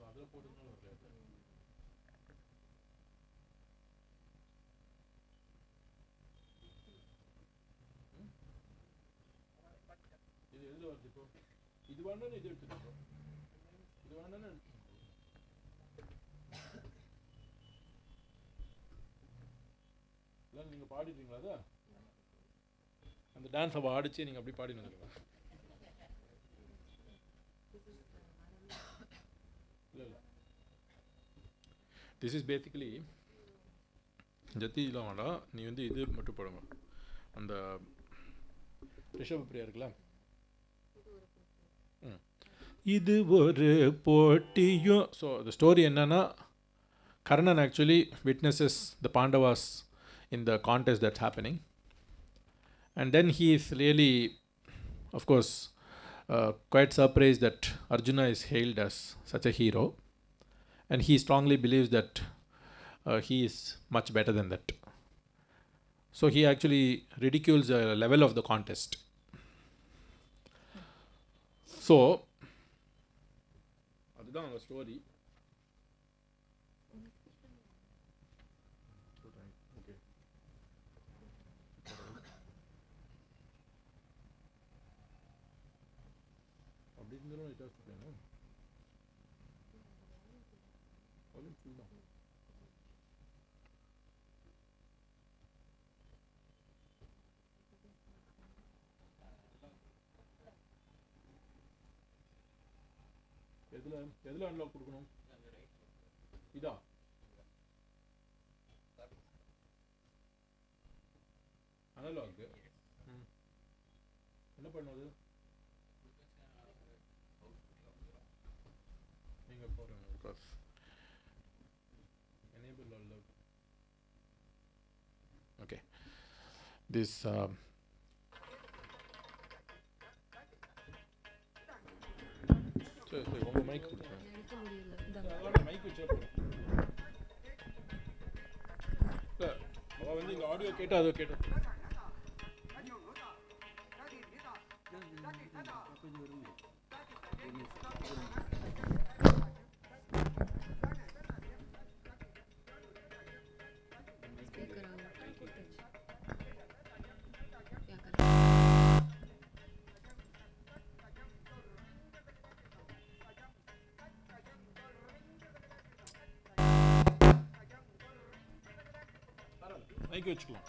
அதில் போட்டுனாலும் வரல. இது எதில் வருது இப்போ? இது வேண்டாம், இது எடுத்துக்கோ. இது வேண்டாம் எடுத்து இல்லை, நீங்கள் பாடிட்டீங்களா? அதை அந்த டான்ஸ் அவள் ஆடிச்சு, நீங்கள் அப்படி பாடி வந்துருக்கீங்களா? இல்லை இல்லை, திஸ் இஸ் பேசிக்கலி ஜத்திலாம் வேண்டாம், நீ வந்து இது மட்டும் போடுங்க. அந்த ரிஷப பிரியா இருக்குல்ல, இது ஒரு போட்டியும். ஸோ the ஸ்டோரி என்னன்னா, Karnan actually witnesses the Pandavas in the contest that's happening, and then he is really, of course, quite surprised that Arjuna is hailed as such a hero, and he strongly believes that he is much better than that. So he actually ridicules the level of the contest. So அதுதான் அந்த story. Okay, அப்படி இருந்தாலும் வித்தியாசம் full தான். எதில் unlock கொடுக்கணும்? இதா analogue. என்ன பண்ணது? நீங்கள் போகிறேன் because enable unlock. Okay, this சரி சரி, உங்கள் மைக் கொடுத்தேன். மைக் வச்சா சார், அவள் வந்து இந்த ஆடியோ கேட்டால் அதை கேட்டேன். மைக் வச்சுக்கலாம்.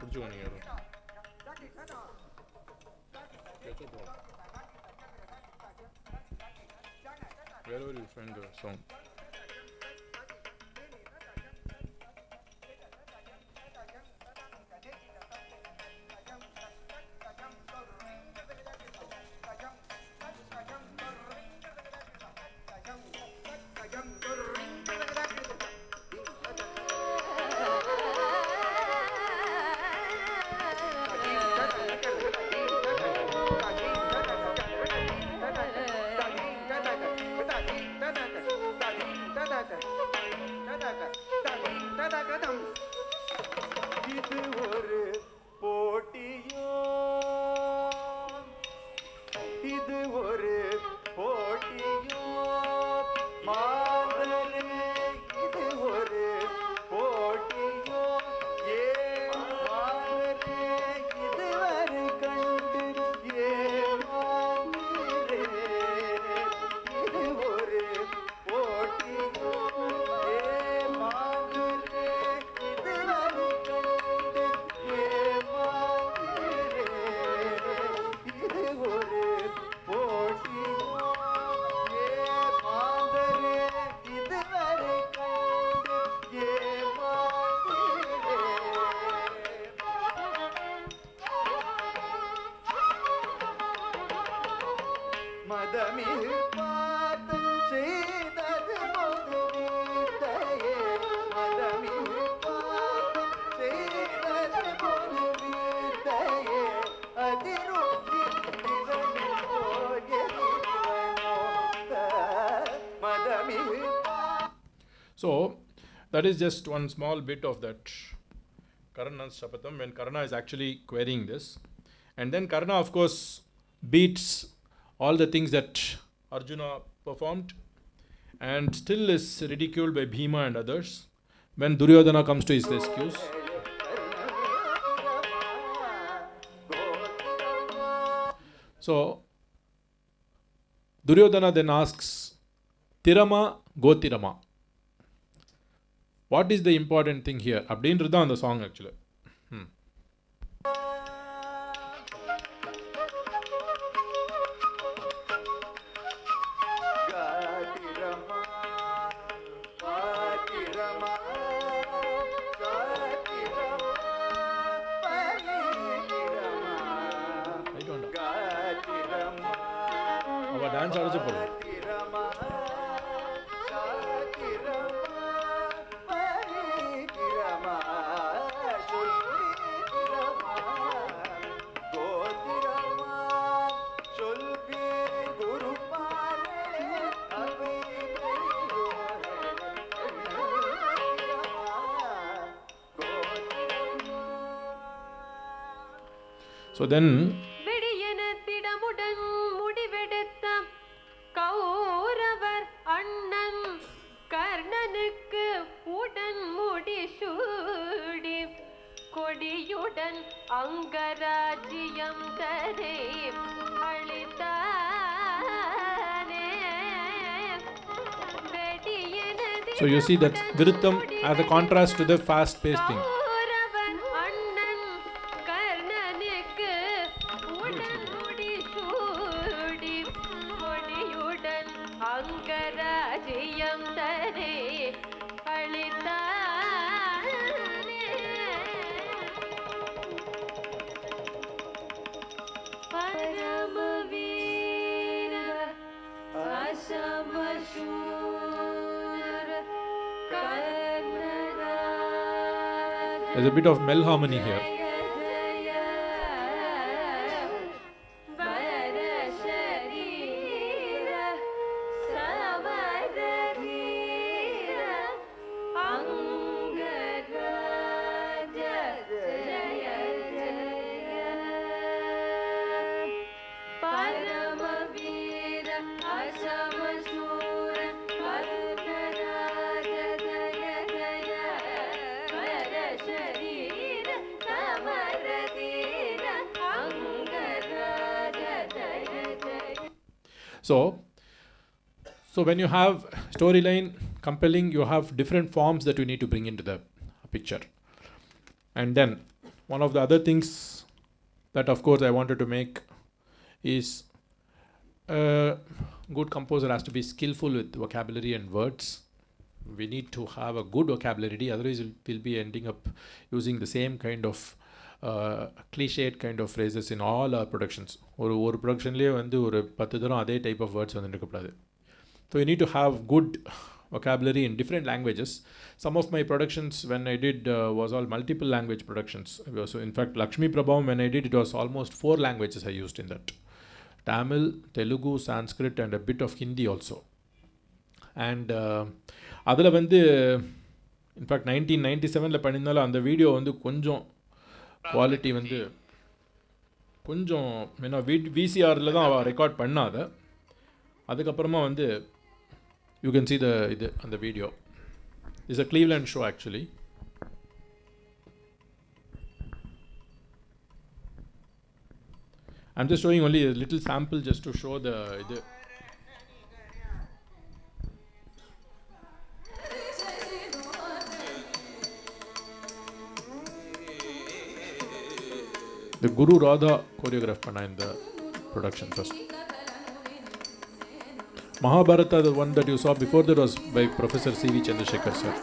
பிடிச்சுக்கோ நீங்கள் wherever you find the song. இது ஒரு போட்டியோ, இது ஒரு போட்டியோ மாதரே, இது ஒரு போட்டியோ ஏன் மாதரே, இதுவரை கண்டு ஏமாந்தீரே, இது ஒரு போட்டியோ ஏன் மாதரே, இதுவரை கண்டு ஏமாந்தீரே, இது ஒரு போட்டியோ ஏன் மாதரே, இதுவரை கண்டு ஏமாந்தீரே. மதமிகு பாதம் செய்தது மதுரீதையே, மதமிகு பாதம் செய்தது மதுரீதையே, அதிருப்தி திறனில் போயதிவனோ மதமிகு. So that is just one small bit of that Karna's Shapatham when Karna is actually querying this. And then Karna of course beats all the things that Arjuna performed and still is ridiculed by Bhima and others. When Duryodhana comes to his rescue, so Duryodhana then asks, Tirama Gotirama. What is the important thing here? அப்படின்றது தான் அந்த song actually. அவள் dance ஆடிச்சு போடும். So then வெடியனத்திடமுடன் முடிவெடுத்த கௌரவர் அண்ணன் கர்ணனுக்கு உடன் முடிசூடி கொடியுடன் அங்கராஜ்யம் தரே அளித்தானே. வெடியனதி So you see that Virutham as a contrast to the fast-paced thing. கௌரவர் அண்ணன் கர்ணனுக்கு உடன் முடிசூடி கொடியுடன் அங்கராஜ்யம் தரே அளித்தானே. பரமவீர அசமசூர கர்ணராஜ There's a bit of mel harmony here. ஜய வரசரீ असमसूर वरुणराज दय दय वर शरीर समरधीर अंगराज दय दय. So when you have storyline compelling, you have different forms that you need to bring into the picture. And then one of the other things that of course I wanted to make is a good composer has to be skillful with vocabulary and words. We need to have a good vocabulary, otherwise we'll be ending up using the same kind of cliched kind of phrases in all our productions. ஒரு ப்ரொடக்ஷன்லேயே வந்து ஒரு 10 தரம் அதே type of words வந்து இருக்கக்கூடாது. So you need to have good vocabulary in different languages. Some of my productions when I did was all multiple language productions. So in fact Lakshmi Prabhavam when I did it was almost 4 languages I used in that. Tamil, Telugu, Sanskrit and a bit of Hindi also. And அதில் வந்து in fact 1997 பண்ணியிருந்தாலும் அந்த video வந்து கொஞ்சம் quality வந்து கொஞ்சம் ஏன்னா விசிஆரில் தான் அவள் ரெக்கார்ட் பண்ணாத. அதுக்கப்புறமா வந்து யூ கேன் சி இது அந்த video is a Cleveland show actually. I'm just showing only a little sample just to show the Guru Radha choreograph panna in the production first. Mahabharata, the one that you saw before that was by Professor C.V. Chandrasekhar sir.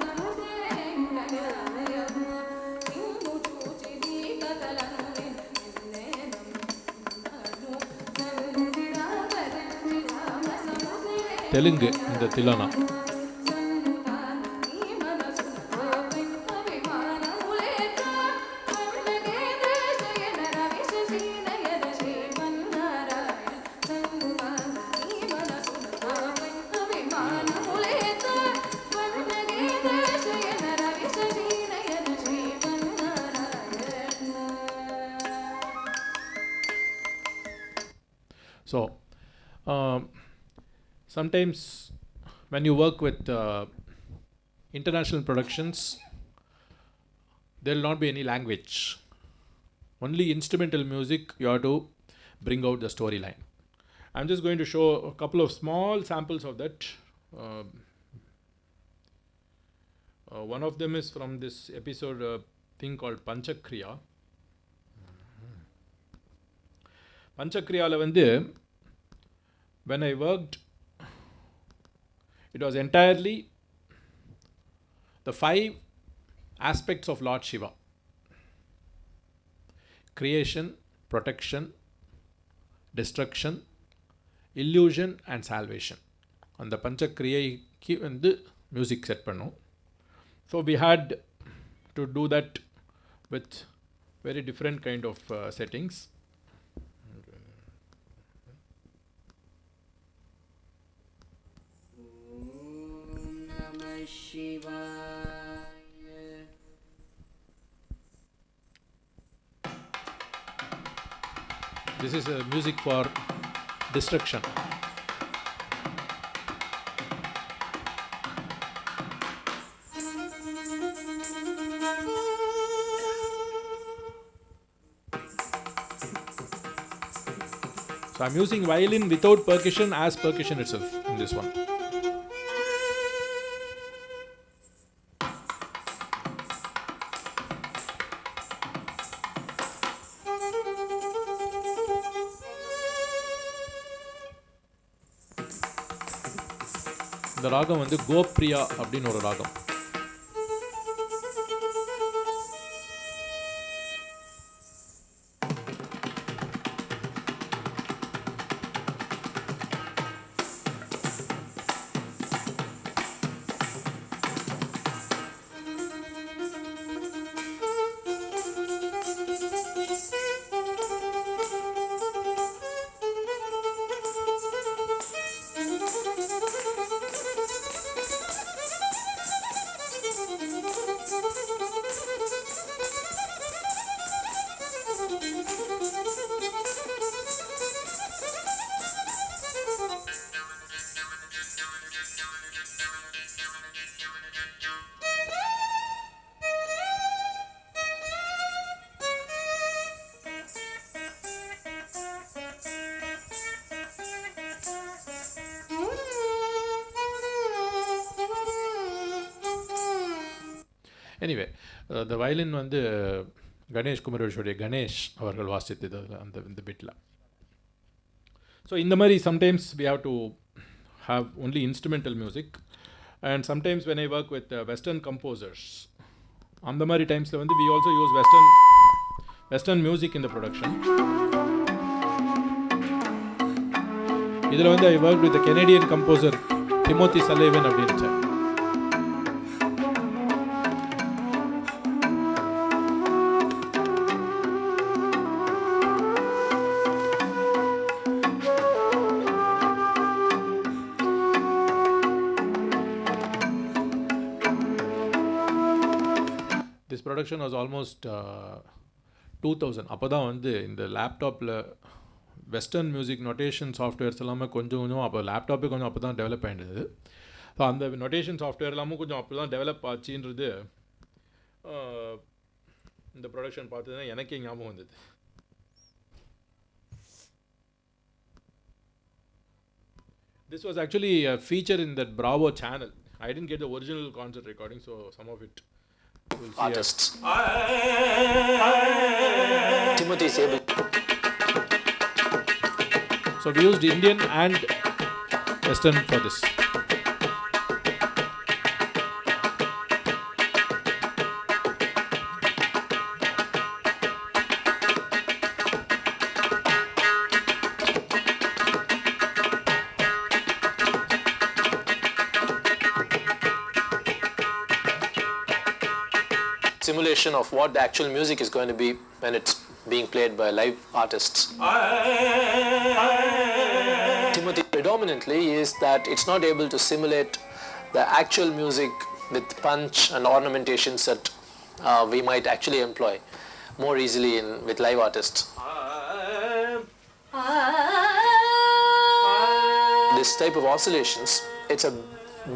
Telugu in the Tilana. So sometimes when you work with international productions, there will not be any language, only instrumental music. You have to bring out the storyline. I'm just going to show a couple of small samples of that. One of them is from this episode thing called Panchakriya. Panchakriyala வந்து when I worked, it was entirely the 5 aspects of Lord Shiva: creation, protection, destruction, illusion and salvation. And the Panchakriyaiku வந்து music set பண்ணோம். So we had to do that with very different kind of settings. This is music for destruction. So I'm using violin without percussion as percussion itself in this one. இந்த ராகம் வந்து கோப்ரியா அப்படின்னு ஒரு ராகம். Anyway த violin வந்து கணேஷ் குமரேஷோடைய கணேஷ் அவர்கள் வாசித்தது அந்த இந்த பிட்டில். ஸோ இந்த மாதிரி sometimes we have to have only instrumental music and sometimes when I work with western composers அந்த மாதிரி டைம்ஸில் வந்து we also use western music in the production. இதில் வந்து I work with Canadian composer Timothy Sullivan அப்படின்னு. This production was almost 2000. அப்போ தான் வந்து இந்த லேப்டாப்பில் வெஸ்டர்ன் மியூசிக் நொட்டேஷன் சாஃப்ட்வேர்ஸ் எல்லாமே கொஞ்சம் அப்போ லேப்டாப்பே கொஞ்சம் அப்போ தான் டெவலப் ஆகிடுது. ஸோ அந்த நொட்டேஷன் சாஃப்ட்வேர் எல்லாமும் கொஞ்சம் அப்போ தான் டெவலப் ஆச்சுன்றது இந்த ப்ரொடக்ஷன் பார்த்து தான் எனக்கே ஞாபகம் வந்தது. This was actually a feature in that Bravo channel. I didn't get the original concert recording, so some of it we'll see. Artists. Timothy is able. So we used Indian and Western for this. Simulation of what the actual music is going to be when it's being played by live artists. Timothy predominantly is that it's not able to simulate the actual music with punch and ornamentations that we might actually employ more easily with live artists. This type of oscillations, it's a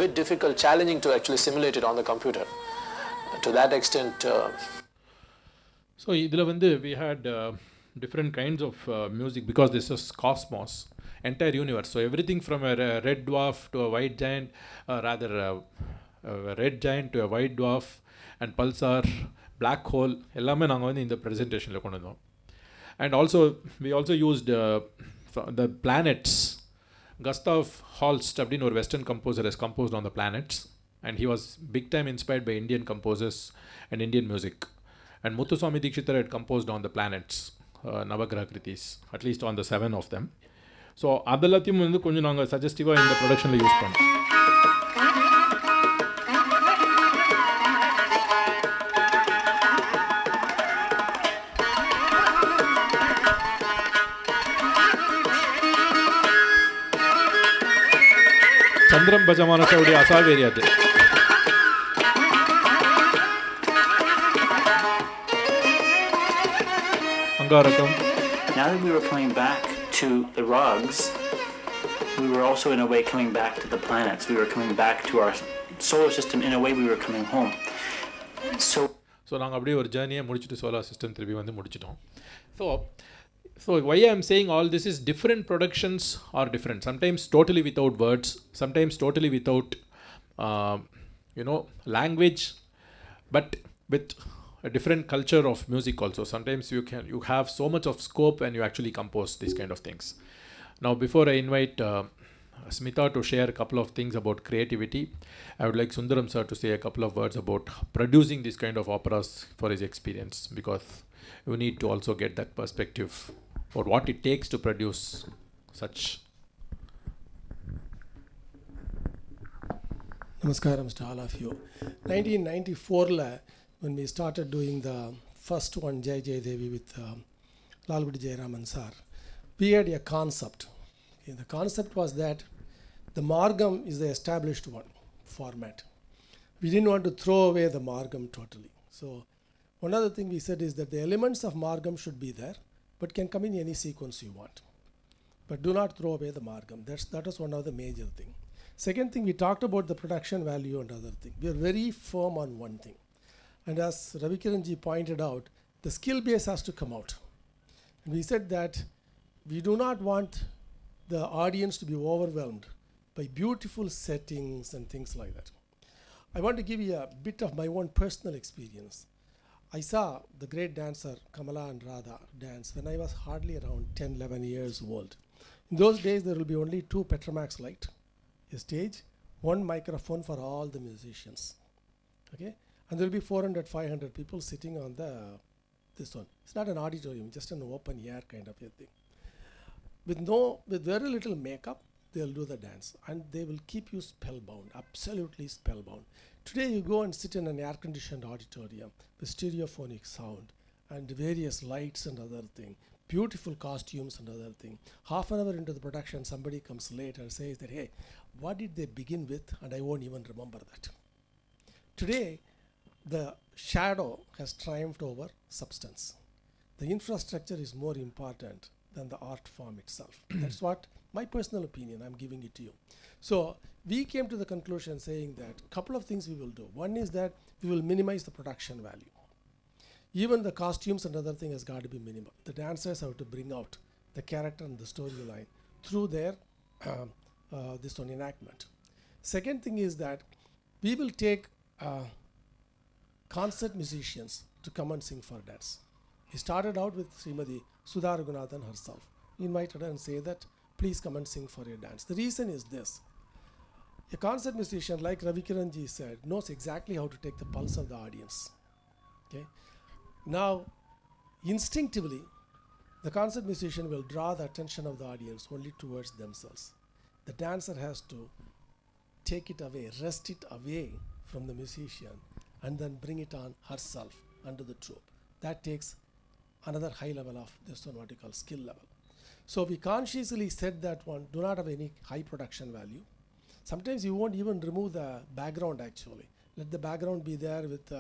bit difficult, challenging to actually simulate it on the computer. To that extent. So இதில் வந்து we had different kinds of music because this is cosmos, entire universe. So everything from a red dwarf to a white giant, rather a red giant to a white dwarf and pulsar, black hole, எல்லாமே நாங்கள் வந்து இந்த ப்ரெசன்டேஷனில் கொண்டு வந்தோம். And also we also used the planets. Gustav Holst அப்படின்னு ஒரு western composer has composed on the planets. And he was big time inspired by Indian composers and Indian music. And Muthuswami Dikshithar had composed on the planets, Navagraha Kritis, at least on the 7 of them. So அதெல்லாத்தையும் வந்து கொஞ்சம் நாங்கள் சஜஸ்டிவாக இந்த ப்ரொடக்ஷனில் use பண்ணோம். சந்திரம் பஜமானசவுடைய அசாவேரி அது. Now that we were coming back to the rugs, we were also in a way coming back to the planets. We were coming back to our solar system. In a way, we were coming home. So நாங்கள் அப்படியே ஒரு ஜேர்னியை முடிச்சுட்டு solar system திருப்பி வந்து முடிச்சிட்டோம். So why I'm saying all this is different productions are different. Sometimes totally without words, sometimes totally without language, but with a different culture of music also. Sometimes you have so much of scope and you actually compose these kind of things. Now before I invite Smitha to share a couple of things about creativity, I would like Sundaram sir to say a couple of words about producing this kind of operas for his experience, because you need to also get that perspective or what it takes to produce such. Namaskaram to all of you. 1994 when we started doing the first one, Jai Jai Devi, with Lalgudi Jayaraman sir, we had a concept. Okay, the concept was that the Margam is the established one format. We didn't want to throw away the Margam totally. So one other thing we said is that the elements of Margam should be there, but can come in any sequence you want. But do not throw away the Margam. That was one of the major thing. Second thing, we talked about the production value and other thing. We are very firm on one thing. And as Ravikiran ji pointed out, the skill base has to come out. And we said that we do not want the audience to be overwhelmed by beautiful settings and things like that. I want to give you a bit of my own personal experience. I saw the great dancer Kamala and Radha dance when I was hardly around 10, 11 years old. In those days, there will be only 2 Petromax light, a stage, 1 microphone for all the musicians. Okay, and there will be 400, 500 people sitting on this one. It's not an auditorium, just an open air kind of a thing. With very little makeup, they'll do the dance, and they will keep you spellbound, absolutely spellbound. Today you go and sit in an air-conditioned auditorium with stereophonic sound and various lights and other thing, beautiful costumes and other thing. Half an hour into the production, somebody comes late and says that, hey, what did they begin with? And I won't even remember that. Today, the shadow has triumphed over substance. The infrastructure is more important than the art form itself. That's what my personal opinion, I'm giving it to you. So we came to the conclusion saying that a couple of things we will do. One is that we will minimize the production value. Even the costumes and other thing has got to be minimal. The dancers have to bring out the character and the storyline through their this one enactment. Second thing is that we will take concert musicians to come and sing for dance. He started out with Srimati Sudha Raghunathan herself. He invited her and said that, please come and sing for your dance. The reason is this. A concert musician, like Ravikiran ji said, knows exactly how to take the pulse of the audience. Okay. Now, instinctively, the concert musician will draw the attention of the audience only towards themselves. The dancer has to take it away, wrest it away from the musician, and then bring it on herself under the troupe. That takes another high level of this one, what you call skill level. So we consciously said that one do not have any high production value. Sometimes you won't even remove the background actually. Let the background be there with,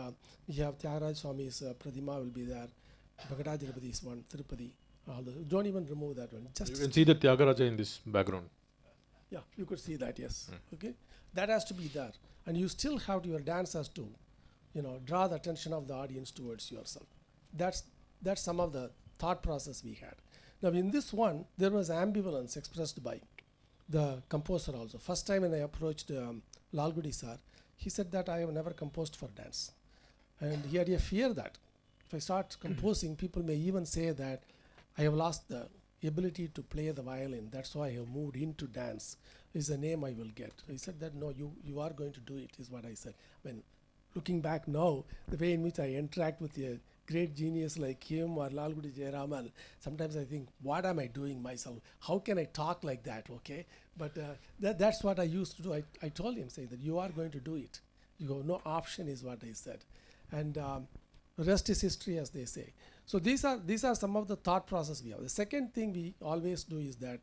we have Tyagaraja Swami's Pradima will be there, Bhagadajirapadi's one, Tirupati, all the, don't even remove that one. Just You can see the Tyagaraja in this background. yeah, you could see that, yes. Okay, that has to be there. And you still have to, your dance has to, draw the attention of the audience towards yourself. That's some of the thought process we had. Now in this one, there was ambivalence expressed by the composer also. First time when I approached Lalgudi sir, he said that I have never composed for dance. And he had a fear that if I start composing, people may even say that I have lost the ability to play the violin. That's why I have moved into dance, is the name I will get. He said that, no, you are going to do it, is what I said. When looking back now, the way in which I interact with a great genius like him or Lalgudi Jayaraman, sometimes I think, what am I doing myself? How can I talk like that, okay? But that's what I used to do. I told him, say that you are going to do it. You have no option, is what I said. And the rest is history, as they say. So these are some of the thought process we have. The second thing we always do is that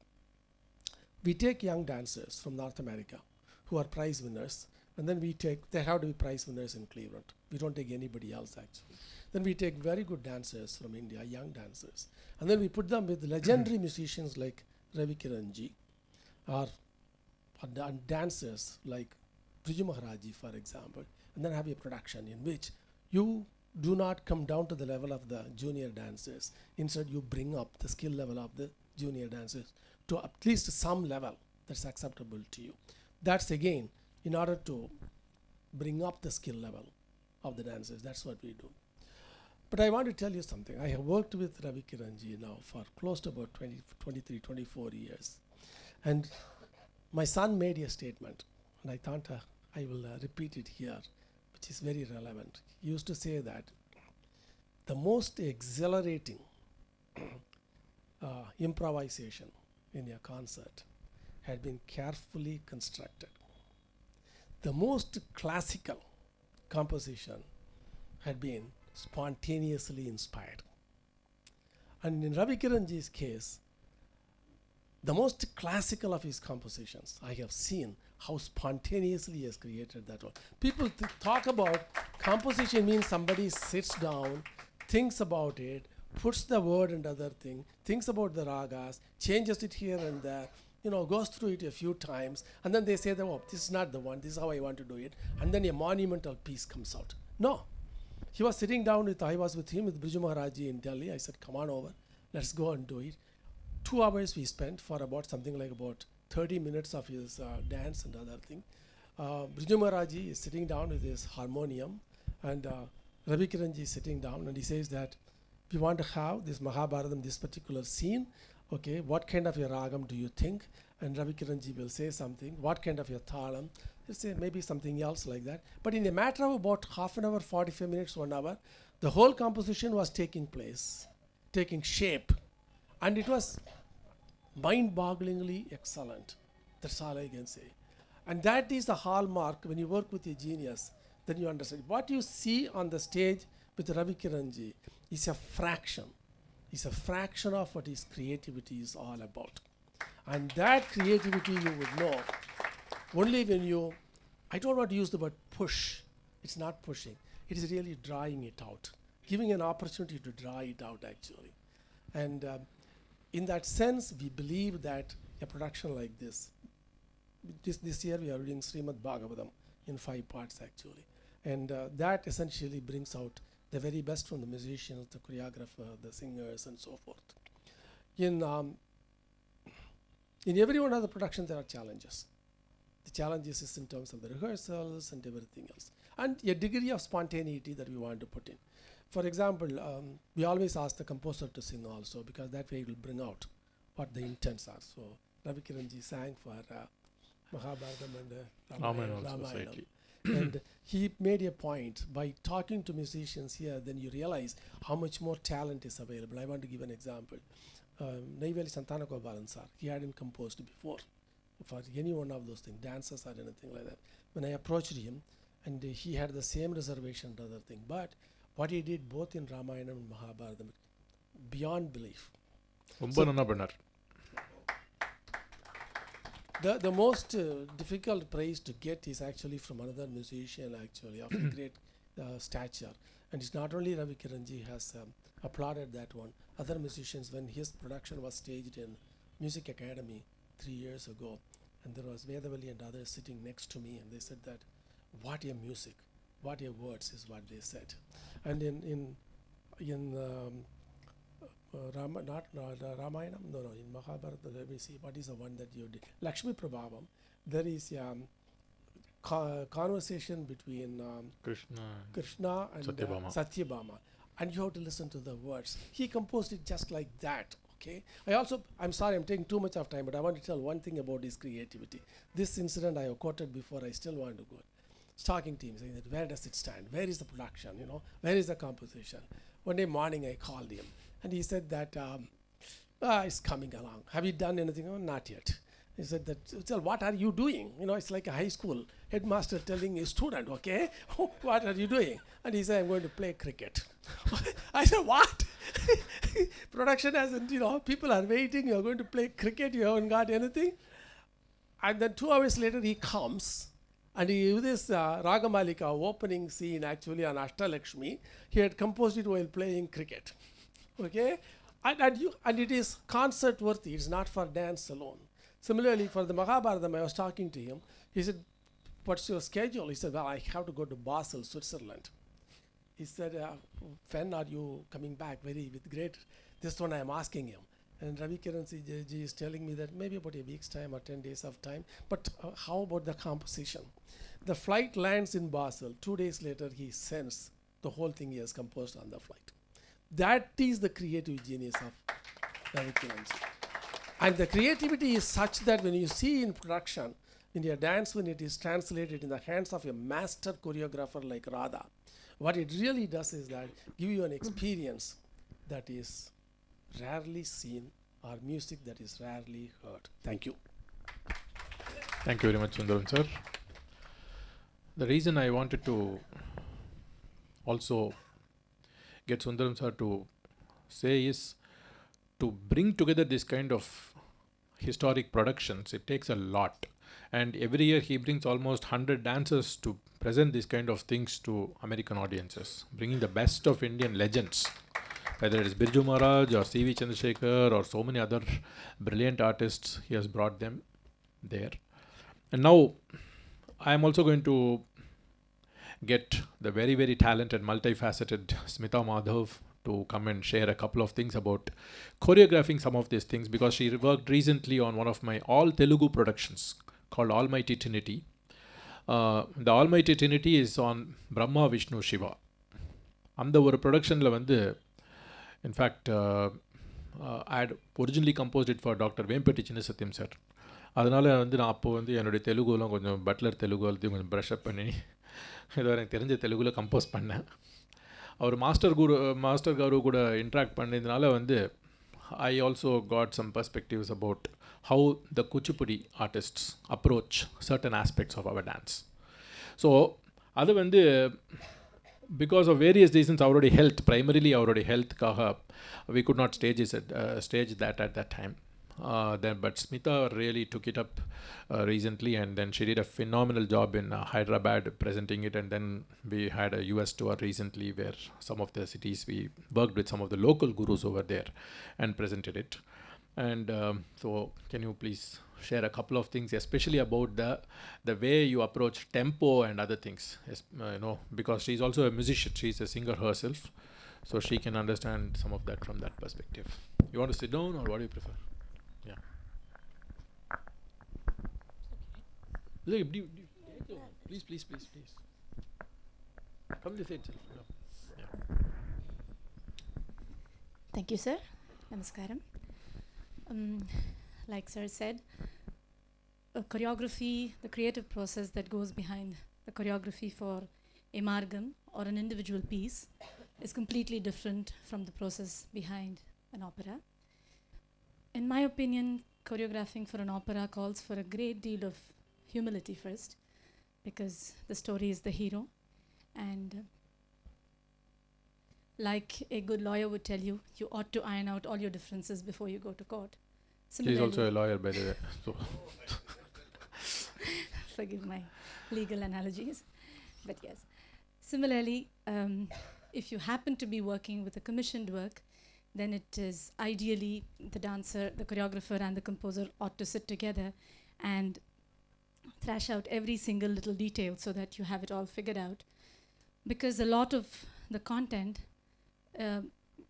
we take young dancers from North America who are prize winners, and then they have to be prize winners in Cleveland. We don't take anybody else actually. Then we take very good dancers from India, young dancers, and then we put them with legendary musicians like Ravikiran ji, or dancers like Briju Maharaji, for example, and then have a production in which you do not come down to the level of the junior dancers. Instead, you bring up the skill level of the junior dancers to at least some level that's acceptable to you. That's again in order to bring up the skill level of the dancers. That's what we do. But I want to tell you something. I have worked with Ravikiran ji now for close to about 23, 24 years. And my son made a statement, and I thought I will repeat it here, which is very relevant. He used to say that the most exhilarating improvisation in a concert had been carefully constructed. The most classical composition had been spontaneously inspired. And in Ravikiran ji's case, the most classical of his compositions, I have seen how spontaneously he has created that one. People talk about composition means somebody sits down, thinks about it, puts the word and other thing, thinks about the ragas, changes it here and there, goes through it a few times, and then they say that, oh, this is not the one, this is how I want to do it, and then a monumental piece comes out. No. He was sitting down I was with him with Briju Maharaji in Delhi. I said, come on over, let's go and do it. 2 hours we spent for about something like about 30 minutes of his dance and other thing. Briju Maharaji is sitting down with his harmonium, and Ravikiran ji is sitting down, and he says that we want to have this Mahabharatam, this particular scene. Okay, what kind of a ragam do you think? And Ravikiran ji will say something. What kind of a thalam? He'll say maybe something else like that. But in a matter of about half an hour, 45 minutes, 1 hour, the whole composition was taking place, taking shape, and it was mind-bogglingly excellent. That's all I can say. And that is the hallmark when you work with a genius. Then you understand what you see on the stage with Ravikiran ji is a fraction. It's a fraction of what his creativity is all about. And that creativity you would know only when you, I don't want to use the word push. It's not pushing. It is really drawing it out, giving an opportunity to draw it out actually. And in that sense, we believe that a production like this year we are reading Srimad Bhagavatam in 5 parts actually. And that essentially brings out the very best from the musicians, the choreographer, the singers, and so forth. In every one of the productions, there are challenges. The challenges is in terms of the rehearsals and everything else, and a degree of spontaneity that we want to put in. For example, we always ask the composer to sing also, because that way it will bring out what the intents are. So Ravikiran ji sang for Mahabharatam and Ramayana. And he made a point by talking to musicians here, then you realize how much more talent is available. I want to give an example. Neyveli Santanagopalan sir, he hadn't composed before for any one of those things, dances or anything like that. When I approached him, and he had the same reservation and other thing, but what he did both in Ramayana and Mahabharata, beyond belief. The most difficult praise to get is actually from another musician actually of great stature, and it's not only Ravikiran ji has applauded that one. Other musicians, when his production was staged in Music Academy 3 years ago, and there was Vedavalli and others sitting next to me, and they said that what a music, what a words is what they said. And in Ramayana, in Mahabharata, let me see, what is the one that you did? Lakshmi Prabhavam, there is a conversation between Krishna and Satyabhama, and you have to listen to the words. He composed it just like that, okay? I'm sorry, I'm taking too much of time, but I want to tell one thing about his creativity. This incident I have quoted before, I still want to go. Talking to him, saying that where does it stand? Where is the production? Where is the composition? One day morning I called him, and he said that it's coming along. Have you done anything? Oh, not yet. He said that, well, what are you doing? It's like a high school headmaster telling a student, okay, what are you doing? And he said, I'm going to play cricket. I said, what? Production hasn't, people are waiting, you're going to play cricket, you haven't got anything? And then 2 hours later he comes, and he used this Ragamalika opening scene actually on Ashtalakshmi. He had composed it while playing cricket. Okay? And it is concert worthy, it's not for dance alone. Similarly, for the Mahabharatam, I was talking to him. He said, what's your schedule? He said, well, I have to go to Basel, Switzerland. He said, when are you coming back? With great, this one I am asking him. And Ravikiran ji is telling me that maybe about a week's time or 10 days of time. But how about the composition? The flight lands in Basel. 2 days later, he sends the whole thing he has composed on the flight. That is the creative genius of Ravikiran ji. And the creativity is such that when you see in production, in your dance, when it is translated in the hands of a master choreographer like Radha, what it really does is that give you an experience that is rarely seen, or music that is rarely heard. Thank you. Thank you very much, Sundaram sir. The reason I wanted to also get Sundaram sir to say is to bring together this kind of historic productions, it takes a lot. And every year he brings almost 100 dancers to present these kind of things to American audiences, bringing the best of Indian legends, whether it is Birju Maharaj or C.V. Chandrasekhar or so many other brilliant artists, he has brought them there. And now I am also going to get the very, very talented, multifaceted Smitha Madhav to come and share a couple of things about choreographing some of these things, because she worked recently on one of my all Telugu productions called Almighty Trinity. the Almighty Trinity is on Brahma, Vishnu, Shiva. அந்த ஒரு ப்ரொடக்ஷனில் வந்து in fact I had originally composed it for doctor Vempati Chinnasatyam sir. அதனால் வந்து நான் அப்போது வந்து என்னுடைய தெலுங்குலாம் கொஞ்சம் பட்லர் தெலுங்கு எல்லாத்தையும் கொஞ்சம் ப்ரஷ்அப் பண்ணி ஏதோ எனக்கு தெரிஞ்ச தெலுங்கில் கம்போஸ் பண்ணேன். அவர் மாஸ்டர் குரு கூட இன்ட்ராக்ட் பண்ணதுனால வந்து I also got some perspectives about how the Kuchipudi artists approach certain aspects of our dance. So அது வந்து because of various reasons அவருடைய health, primarily அவருடைய healthக்காக we could not stage that at that time. But Smitha really took it up recently, and then she did a phenomenal job in Hyderabad presenting it, and then we had a US tour recently where some of the cities we worked with some of the local gurus over there and presented it. And so can you please share a couple of things, especially about the way you approach tempo and other things, because she's also a musician, she's a singer herself, so she can understand some of that from that perspective. You want to sit down or what do you prefer? Yeah. Please. Come this side, sir. Yeah. Thank you, sir. Namaskaram. Like sir said, choreography, the creative process that goes behind the choreography for a margam or an individual piece is completely different from the process behind an opera. In my opinion, choreographing for an opera calls for a great deal of humility first, because the story is the hero, and like a good lawyer would tell you, you ought to iron out all your differences before you go to court. She's also a lawyer, by the way. So forgive my legal analogies, but yes. Similarly, if you happen to be working with a commissioned work, then it is ideally the dancer, the choreographer and the composer ought to sit together and thrash out every single little detail so that you have it all figured out, because a lot of the content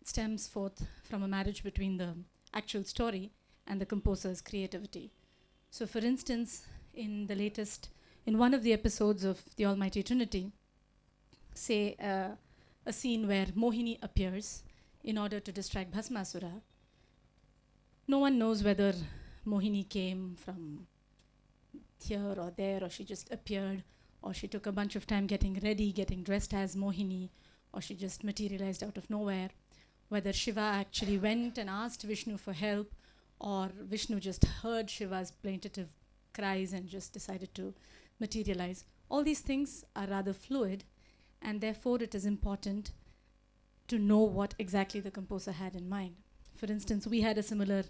stems forth from a marriage between the actual story and the composer's creativity. So for instance, in one of the episodes of the Almighty Trinity, say a scene where Mohini appears in order to distract Bhasmasura. No one knows whether Mohini came from here or there, or she just appeared, or she took a bunch of time getting ready, getting dressed as Mohini, or she just materialized out of nowhere. Whether Shiva actually went and asked Vishnu for help, or Vishnu just heard Shiva's plaintive cries and just decided to materialize. All these things are rather fluid, and therefore it is important to know what exactly the composer had in mind. For instance, we had a similar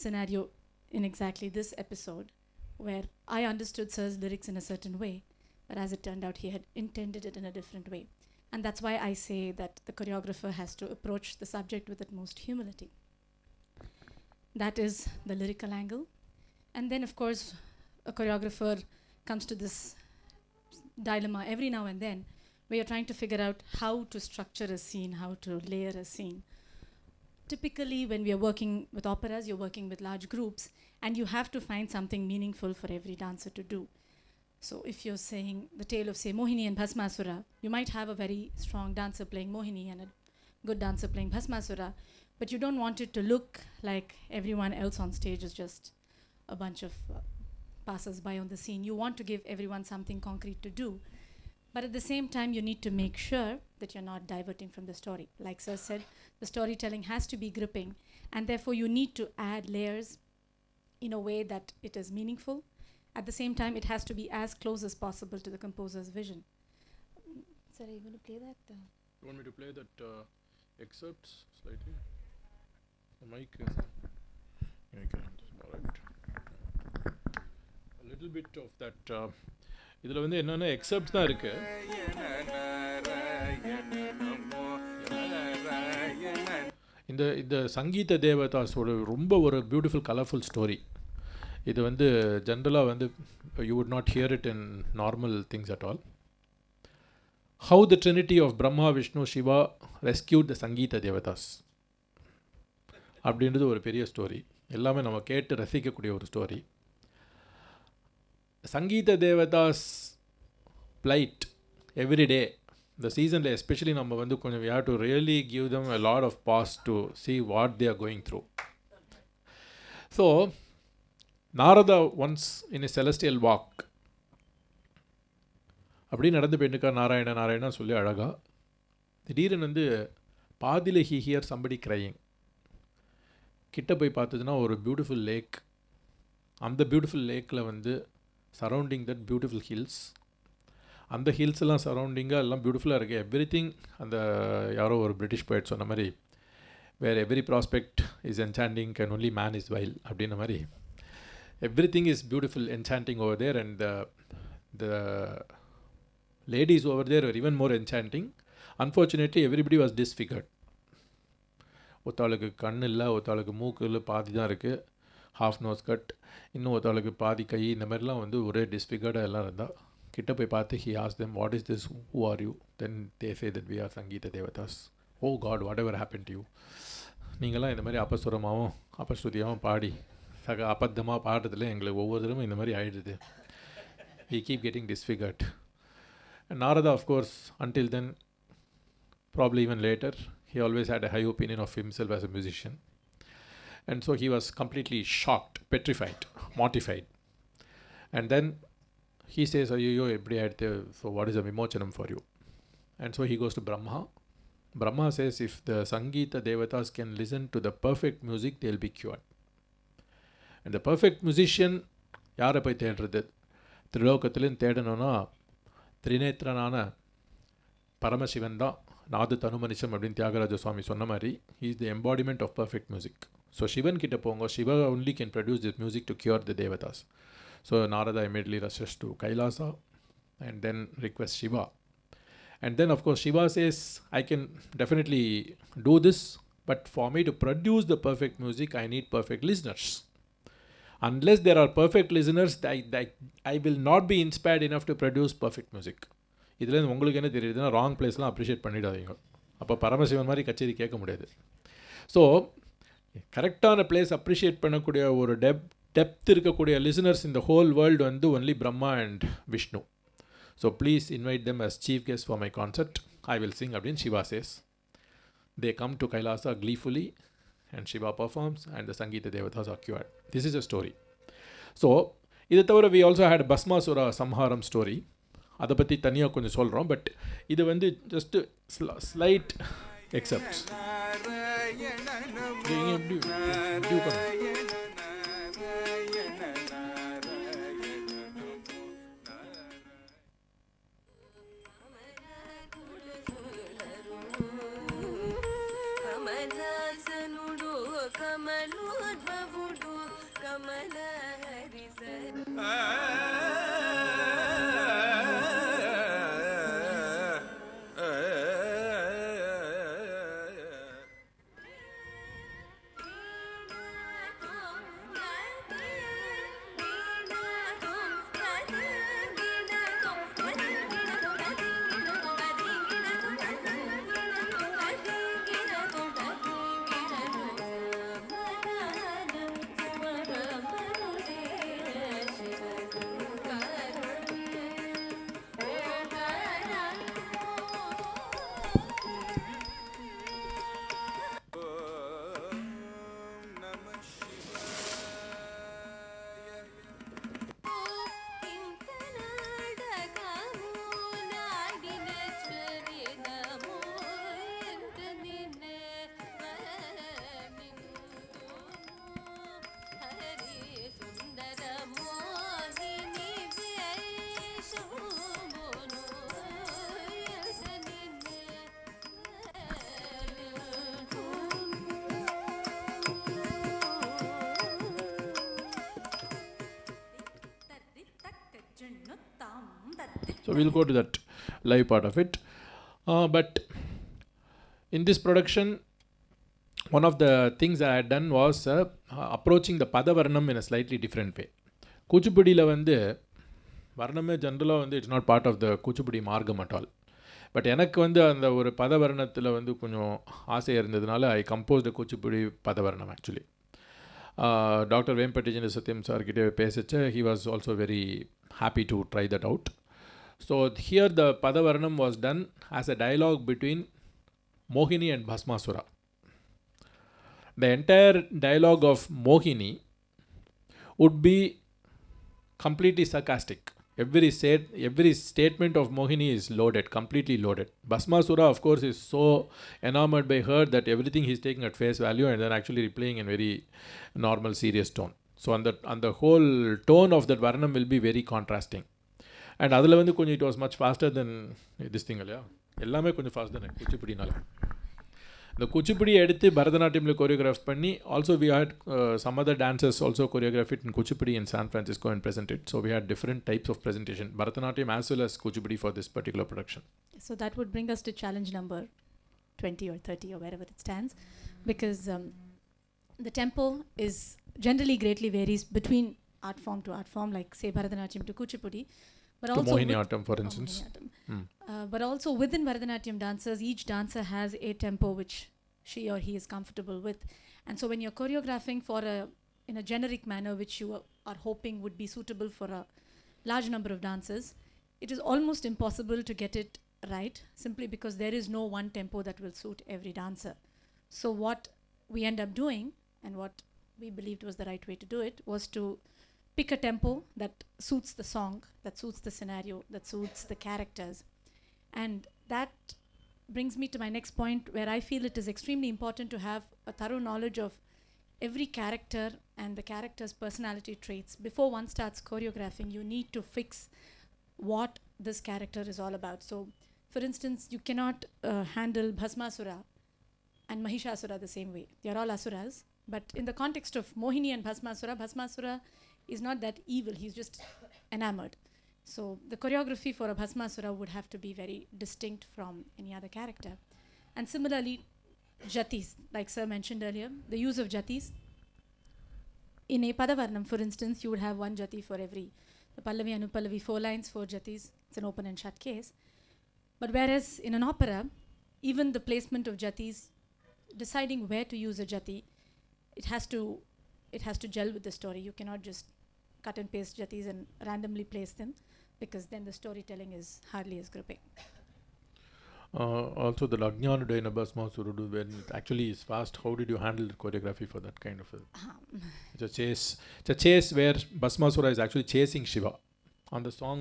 scenario in exactly this episode, where I understood Sir's lyrics in a certain way, but as it turned out, he had intended it in a different way. And that's why I say that the choreographer has to approach the subject with utmost humility. That is the lyrical angle. And then, of course, a choreographer comes to this dilemma every now and then, where you're trying to figure out how to structure a scene, how to layer a scene. Typically, when we are working with operas, you're working with large groups, and you have to find something meaningful for every dancer to do. So if you're saying the tale of, say, Mohini and Bhasmasura, you might have a very strong dancer playing Mohini and a good dancer playing Bhasmasura, but you don't want it to look like everyone else on stage is just a bunch of passers-by on the scene. You want to give everyone something concrete to do. But at the same time, you need to make sure that you're not diverting from the story. Like Sir said, the storytelling has to be gripping, and therefore you need to add layers in a way that it is meaningful. At the same time, it has to be as close as possible to the composer's vision. Sir, are you going to play that? You want me to play that excerpt slightly? The mic. Okay, all right. A little bit of that. இதில் வந்து என்னென்ன எக்ஸப்ட்ஸ் தான் இருக்குது. இந்த சங்கீத தேவதாஸோட ரொம்ப ஒரு beautiful colourful story. இது வந்து ஜென்ரலாக வந்து you would not hear it in normal things at all. How the trinity of Brahma Vishnu Shiva rescued the சங்கீத தேவதாஸ் அப்படின்றது ஒரு பெரிய ஸ்டோரி. எல்லாமே நம்ம கேட்டு ரசிக்கக்கூடிய ஒரு ஸ்டோரி. சங்கீத Devadas plight every day. The season, especially நம்ம வந்து கொஞ்சம் we have to really give them a lot of pause to see what they are going through. So Narada once in a celestial walk அப்படி நடந்து போயிட்டுக்கா நாராயண நாராயணா சொல்லி அழகா திடீர்னு வந்து பாதியில் he hear somebody crying. கிட்ட போய் பார்த்ததுன்னா ஒரு பியூட்டிஃபுல் லேக். அந்த பியூட்டிஃபுல் லேக்கில் வந்து சரௌண்டிங் தட் பியூட்டிஃபுல் ஹில்ஸ், அந்த ஹில்ஸ் எல்லாம் சரௌண்டிங்காக எல்லாம் பியூட்டிஃபுல்லாக இருக்குது. எவ்ரி திங் அந்த யாரோ ஒரு பிரிட்டிஷ் போய்ட் சொன்ன மாதிரி where every prospect is enchanting can only man is vile அப்படின்ன மாதிரி everything is beautiful enchanting over there and the ladies over there were even more enchanting. Unfortunately, everybody was disfigured. ஒருத்தாளுக்கு கண் இல்லை, ஒருத்தாளுக்கு மூக்கு இல்லை, பாதி தான் இருக்குது, ஹாஃப் நோஸ் கட், இன்னும் ஒருத்தாளுக்கு பாதி கை, இந்த மாதிரிலாம் வந்து ஒரே டிஸ்ஃபிகர்டாக எல்லாம் இருந்தால் கிட்ட போய் பார்த்து he asked them, what is this, who are you? Then they say that we are Sangeeta Devatas. Oh God, whatever happened to you? நீங்களாம் இந்த மாதிரி அபஸ்வரமாகவும் அபஸ்ருதியாகவும் பாடி அபத்தமாக பாடுறதுல எங்களுக்கு ஒவ்வொரு தடவை இந்த மாதிரி ஆகிடுது. We keep getting disfigured. And Narada, of course, until then, probably even later, he always had a high opinion of himself as a musician. And so he was completely shocked, petrified, mortified. And then he says, so what is a vimochanam for you? And so he goes to Brahma. Brahma says, if the Sangeeta Devatas can listen to the perfect music, they'll be cured. And the perfect musician, யாரை போய் தேடுறது? திரிலோகத்திலும் தேடணும்னா திரிநேத்திரனான பரமசிவன் தான் நாது தனுமனிஷம் அப்படின்னு தியாகராஜ சுவாமி சொன்ன மாதிரி he is the embodiment of perfect music. So Sivan கிட்ட போங்க, Shiva only can produce this music to cure the Devatas. So Narada immediately rushes to Kailasa and then requests Shiva. And then of course Shiva says, I can definitely do this, but for me to produce the perfect music, I need perfect listeners. Unless there are perfect listeners, I will not be inspired enough to produce perfect music. இதில் உங்களுக்கு என்ன தெரியுதுன்னா wrong பிளேஸ்லாம் appreciate பண்ணிடாதீங்க, அப்போ பரமசிவன் மாதிரி கச்சேரி கேட்க முடியாது. ஸோ கரெக்டான பிளேஸ் அப்ரிஷியேட் பண்ணக்கூடிய ஒரு டெப்த் இருக்கக்கூடிய லிசனர்ஸ் இந்த ஹோல் வேர்ல்டு வந்து only Brahma and Vishnu. So please invite them as chief guest for my concert, I will sing அப்படின்னு Shiva says. They come to Kailasa gleefully and Shiva performs and the Sangeeta Devatas are cured. This is a story. So இதை தவிர we also had பஸ்மாசுரா சம்ஹாரம் story, அதை பற்றி தனியாக கொஞ்சம் சொல்கிறோம். But இது வந்து just slight excerpts. So we'll go to that live part of it. But in this production, one of the things I had done was approaching the Padavarnam in a slightly different way. Kuchipudila வந்து வர்ணமே ஜென்ரலாக வந்து it's not part of the Kuchipudi மார்க்கம் at all. But எனக்கு வந்து அந்த ஒரு பதவர்ணத்தில் வந்து கொஞ்சம் ஆசை இருந்ததுனால I composed Kuchipudi padavarnam actually. Doctor வேம்பட்டிஜன் சத்யம் சார்கிட்ட பேசிச்சு. He was also very happy to try that out. So here the Padavarnam was done as a dialogue between Mohini and Bhasmasura. The entire dialogue of Mohini would be completely sarcastic. Every statement of Mohini is loaded, completely loaded. Bhasmasura, of course, is so enamored by her that everything he's taking at face value and then actually replaying in very normal, serious tone. So on the whole tone of that Varnam will be very contrasting. And அதில் வந்து கொஞ்சம் it was much faster than this thing இல்லையா எல்லாமே கொஞ்சம் fast தானே குச்சிப்புடினால இந்த குச்சிப்புடி எடுத்து பரதநாட்டியமில் choreograph பண்ணி also we had some other dancers also choreographed it in Kuchipudi in San Francisco and presented. So we had different types of presentation, Bharatanatyam as well as Kuchipudi for this particular production. So that would bring us to challenge number 20 or 30 or wherever it stands, because the tempo is generally greatly varies between art form to art form, like say Bharatanatyam to Kuchipudi. But to also Mohiniyattam, for instance. But also within Bharatanatyam dancers, each dancer has a tempo which she or he is comfortable with. And so when you're choreographing in a generic manner, which you are hoping would be suitable for a large number of dancers, it is almost impossible to get it right, simply because there is no one tempo that will suit every dancer. So what we end up doing, and what we believed was the right way to do it, was to pick a tempo that suits the song, that suits the scenario, that suits the characters. And that brings me to my next point, where I feel it is extremely important to have a thorough knowledge of every character and the character's personality traits. Before one starts choreographing, you need to fix what this character is all about. So, for instance, you cannot handle Bhasmasura and Mahishasura the same way. They are all asuras. But in the context of Mohini and Bhasmasura, Bhasmasura is not that evil, he's just enamored. So the choreography for a Bhasmasura would have to be very distinct from any other character. And similarly, jatis, like sir mentioned earlier, the use of jatis. In a Padavarnam, for instance, you would have one jati for every the Pallavi, Anupallavi, 4 lines, 4 jatis. It's an open and shut case. But whereas in an opera, even the placement of jatis, deciding where to use a jati, it has to gel with the story. You cannot just cut and paste jatis and randomly place them, because then the storytelling is hardly as gripping. Also the Ajnanudayana Bhasmasurudu, when it actually is fast, how did you handle the choreography for that kind of it's a chase. It's a chase where Bhasmasura is actually chasing Shiva. On the song,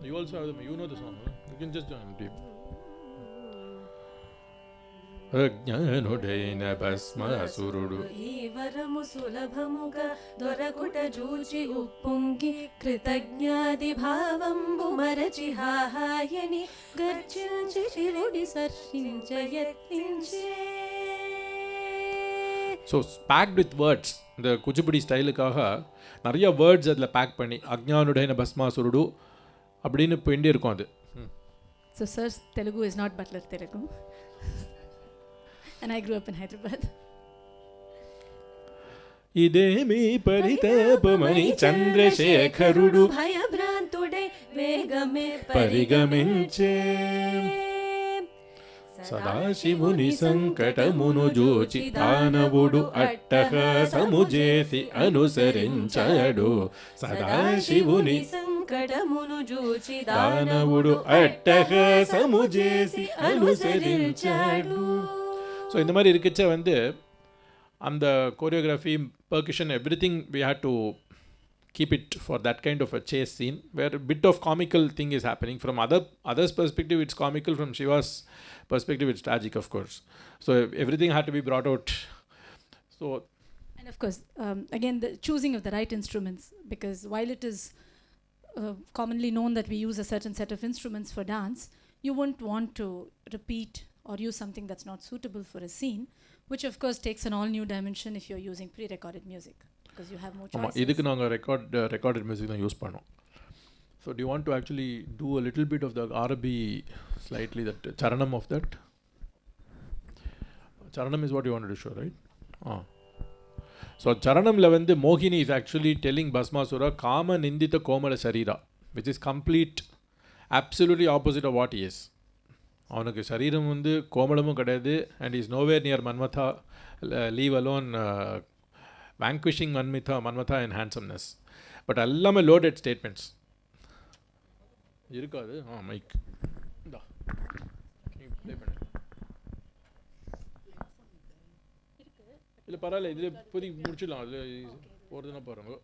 you also have you know the song, huh? You can just join deep. అజ్ఞానుడైన భస్మాసురుడు ఈ వరము సులభముగా దొరకుట జూచి ఉప్పొంగి కృతజ్ఞాది భావంబు మరచి హాహాయని గర్జించి శిరుడి సర్షించ యత్నించే. So packed with words, the Kuchipudi ஸ்டைலுக்காக நிறைய words அதில் back பண்ணி அஜ்ஞானுடைன பஸ்மாசுருடு அப்படின்னு போயிட்டே இருக்கும் அது. So sir's Telugu is not Butler Telugu. And I grew up in Hyderabad. ఇదేమి పరితాపమని చంద్రశేఖరుడు భయభ్రాంతుడై వేగమే పరిగమించే సదాశివుని సంకటమును జోచి దానవుడు అట్టహాసము చేసి అనుసరించాడు. సదాశివుని సంకటమును జూచి దానవుడు అట్టహాసము చేసి అనుసరించాడు. ஸோ இந்த மாதிரி இருக்கச்ச வந்து அந்த choreography, percussion, everything we had to keep it for that kind of a chase scene where a bit of comical thing is happening. From others perspective it's comical, from Shiva's perspective it's tragic, of course. So everything had to be brought out. So and of course again the choosing of the right instruments, because while it is commonly known that we use a certain set of instruments for dance, you won't want to repeat or use something that's not suitable for a scene, which of course takes an all new dimension if you're using pre-recorded music, because you have more choices. இதுக்கு நாங்கள் recorded music தான் use பண்ணோம். So do you want to actually do a little bit of the Arabi, slightly that charanam of that? Charanam is what you wanted to show, right? So charanamla வந்து Mohini is actually telling Bhasmasura kama nindita komala sharira, which is complete, absolutely opposite of what he is. அவனுக்கு சரீரம் வந்து கோமளமும் கிடையாது, and is nowhere near Manmatha, leave alone vanquishing Manmatha in handsomeness. But எல்லாமே loaded statements இருக்காது. Mike இந்தா play பண்ணு. இல்லை பரவாயில்ல, இதில் இப்போதைக்கு முடிச்சிடலாம். அதில் போகிறதுனா பாருங்க.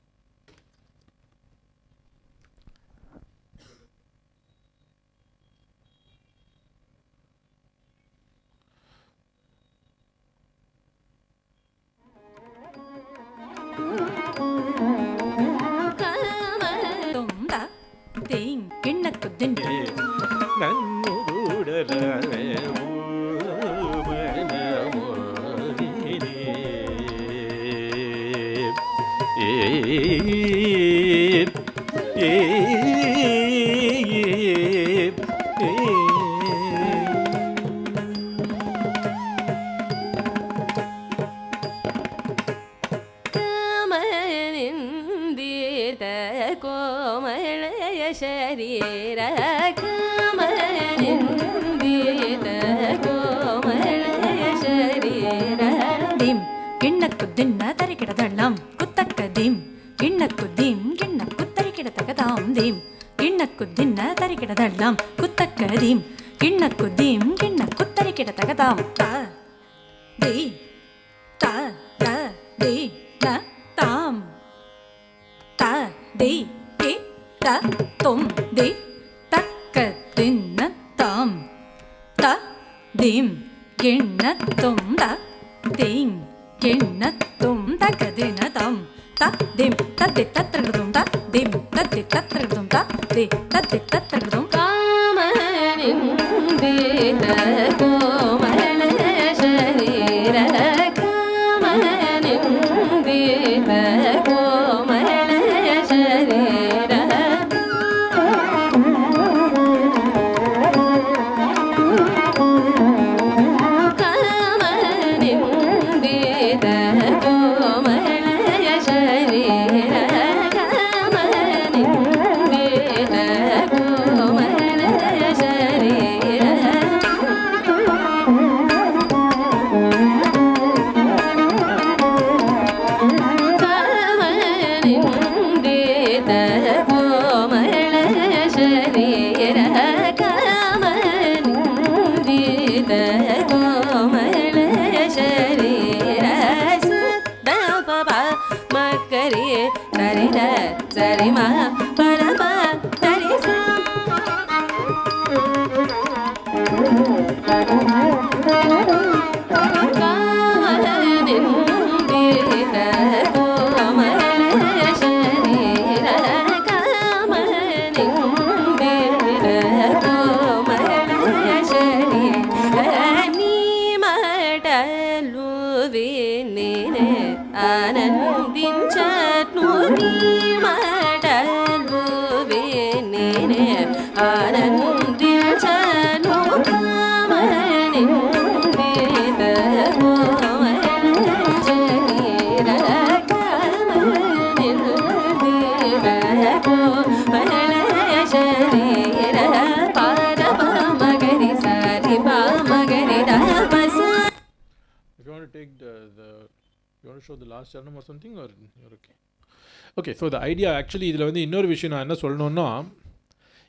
Okay. So the idea actually இதில் வந்து இன்னொரு விஷயம் நான் என்ன சொல்லணுன்னா,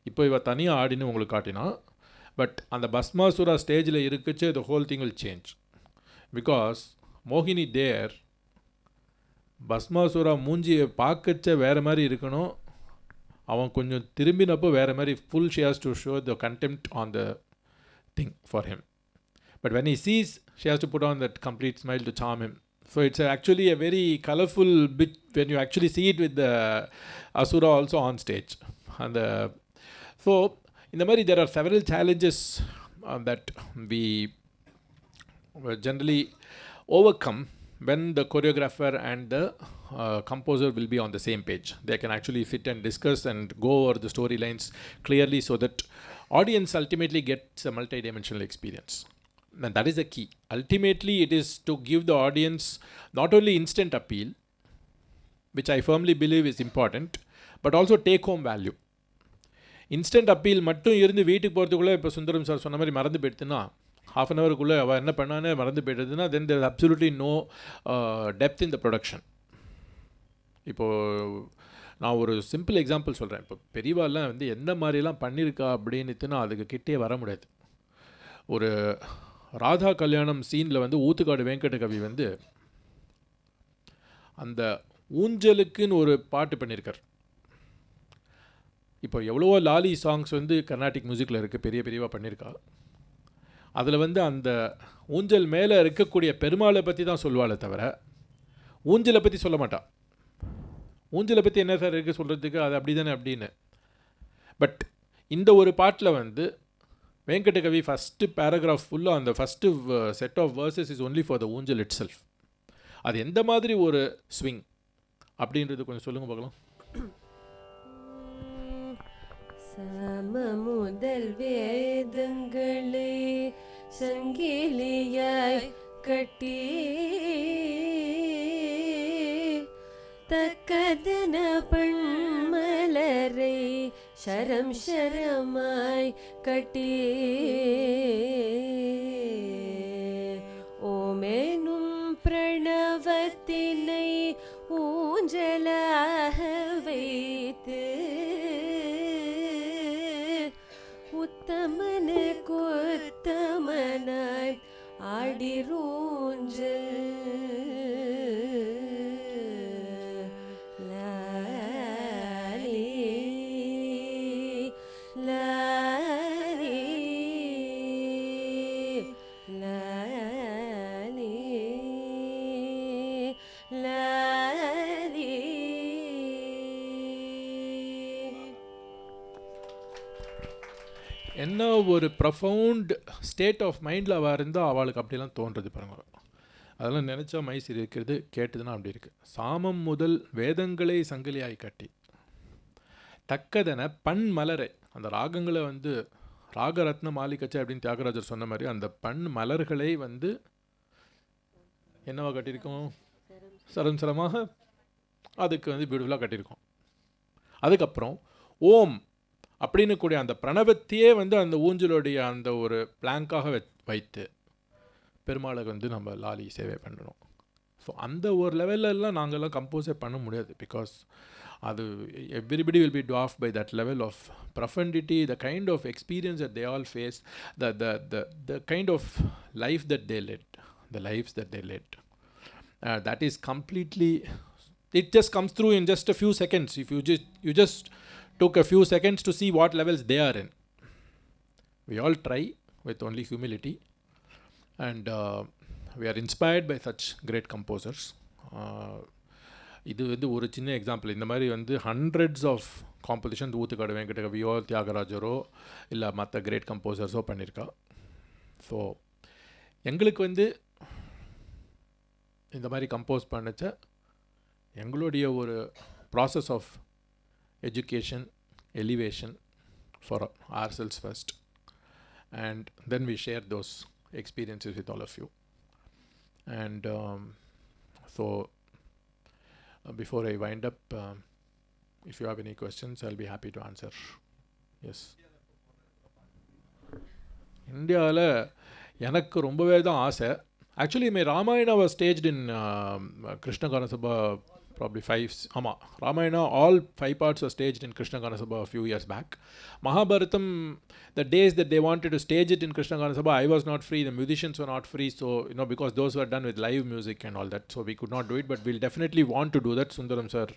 இப்போ இவ தனியாக ஆடின்னு உங்களுக்கு காட்டினா, பட் அந்த பஸ்மாசுரா ஸ்டேஜில் இருக்குச்சு the whole thing will change. Because மோகினி தேர் பஸ்மாசுரா மூஞ்சியை பார்க்கச்ச வேறு மாதிரி இருக்கணும், அவன் கொஞ்சம் திரும்பினப்போ வேறு மாதிரி full she has to show the contempt on the thing for him. But when he sees, she has to put on that complete smile to charm him. So it's actually a very colorful bit when you actually see it with the Asura also on stage. And so in the Mari there are several challenges that we generally overcome when the choreographer and the composer will be on the same page. They can actually sit and discuss and go over the storylines clearly so that audience ultimately gets a multi-dimensional experience. And that is the key. Ultimately, it is to give the audience not only instant appeal, which I firmly believe is important, but also take home value. Instant appeal மட்டும் இருந்து வீட்டுக்கு போகிறதுக்குள்ளே இப்போ Sundaram sir சொன்ன மாதிரி மறந்து போயிடுதுன்னா, half an hourக்குள்ளே அவள் என்ன பண்ணானே மறந்து போயிடுதுன்னா, then there is absolutely no depth in the production. இப்போது நான் ஒரு சிம்பிள் எக்ஸாம்பிள் சொல்கிறேன். இப்போ பெரியவாலாம் வந்து எந்த மாதிரிலாம் பண்ணியிருக்கா அப்படின்னுட்டு நான் அதுக்கு கிட்டே வர முடியாது. ஒரு ராதா கல்யாணம் சீனில் வந்து ஊத்துக்காடு வெங்கட கவி வந்து அந்த ஊஞ்சலுக்குன்னு ஒரு பாட்டு பண்ணியிருக்கார். இப்போ எவ்வளவோ லாலி சாங்ஸ் வந்து கர்நாடிக் மியூசிக்கில் இருக்குது, பெரிய பெரியவா பண்ணியிருக்கா. அதில் வந்து அந்த ஊஞ்சல் மேலே இருக்கக்கூடிய பெருமாளை பற்றி தான் சொல்லுவாளே தவிர ஊஞ்சலை பற்றி சொல்ல மாட்டா. ஊஞ்சலை பற்றி என்ன சார் இருக்குது சொல்கிறதுக்கு, அது அப்படி தானே அப்படின்னு. பட் இந்த ஒரு பாட்டில் வந்து வெங்கடகவி ஃபஸ்ட்டு பேராகிராஃப் ஃபுல்லாக அந்த first set of verses is only for the ஊஞ்சல் இட் செல்ஃப். அது எந்த மாதிரி ஒரு ஸ்விங் அப்படின்றது கொஞ்சம் சொல்லுங்கள் பார்க்கலாம். சமமுதல் வேதங்களே சங்கிலியாய் கட்டி தக்கதன பண்மலரை சரம் சரமாய் கட்டி ஓமேனும் பிரணவத்தினை ஊஞ்சலாக வைத்து உத்தமனுக்கு உத்தமனாய் ஆடிரூஞ்சல் லாலி லாலி லாலி லாலி. என்ன ஒரு ப்ரொஃபவுண்ட் ஸ்டேட் ஆஃப் மைண்டில் அவள் இருந்தால் அவளுக்கு அப்படிலாம் தோன்றுறது பாருங்க. அதெல்லாம் நினச்சா மைசூர் இருக்கிறது, கேட்டதுன்னா அப்படி இருக்குது. சாமம் முதல் வேதங்களை சங்கிலியாய் கட்டி தக்கதன பண் மலரை, அந்த ராகங்களை வந்து ராகரத்ன மாலிகச்சை அப்படின்னு தியாகராஜர் சொன்ன மாதிரி அந்த பண் மலர்களை வந்து என்னவா கட்டியிருக்கோம், சரம் சரமாக அதுக்கு வந்து பியூட்டிஃபுல்லாக கட்டியிருக்கோம். அதுக்கப்புறம் ஓம் அப்படின்னு கூடிய அந்த பிரணவத்தையே வந்து அந்த ஊஞ்சலுடைய அந்த ஒரு பிளாங்காக வைத்து பெருமாளுக்கு வந்து நம்ம லாலி சேவை பண்ணணும். ஸோ அந்த ஒரு லெவலெல்லாம் நாங்கள்லாம் கம்போஸே பண்ண முடியாது. பிகாஸ் அது everybody will be dwarfed by that level of profundity, the kind of experience that they all face, the kind of life that they led, the lives that they led. That is completely, it just comes through in just a few seconds. If you just took a few seconds to see what levels they are in. We all try with only humility, and we are inspired by such great composers. இது வந்து ஒரு சின்ன example. இந்த மாதிரி வந்து hundreds of composition Oothukkadu Venkata கவியோ தியாகராஜரோ இல்லை மற்ற கிரேட் கம்போசர்ஸோ பண்ணியிருக்கா. ஸோ எங்களுக்கு வந்து இந்த மாதிரி கம்போஸ் பண்ணச்ச எங்களுடைய ஒரு process of education, elevation for ourselves first, and then we share those experiences with all of you. And so before I wind up, if you have any questions, I'll be happy to answer. Yes. இந்தியாவில் எனக்கு ரொம்பவே தான் ஆசை. Actually, my Ramayana was staged in Krishna Ganasabha probably 5, Ramayana, all 5 parts were staged in Krishna Ganasabha a few years back. Mahabharatam, the days that they wanted to stage it in Krishna Ganasabha, I was not free, the musicians were not free, so, because those were done with live music and all that, so we could not do it, but we'll definitely want to do that. Sundaram sir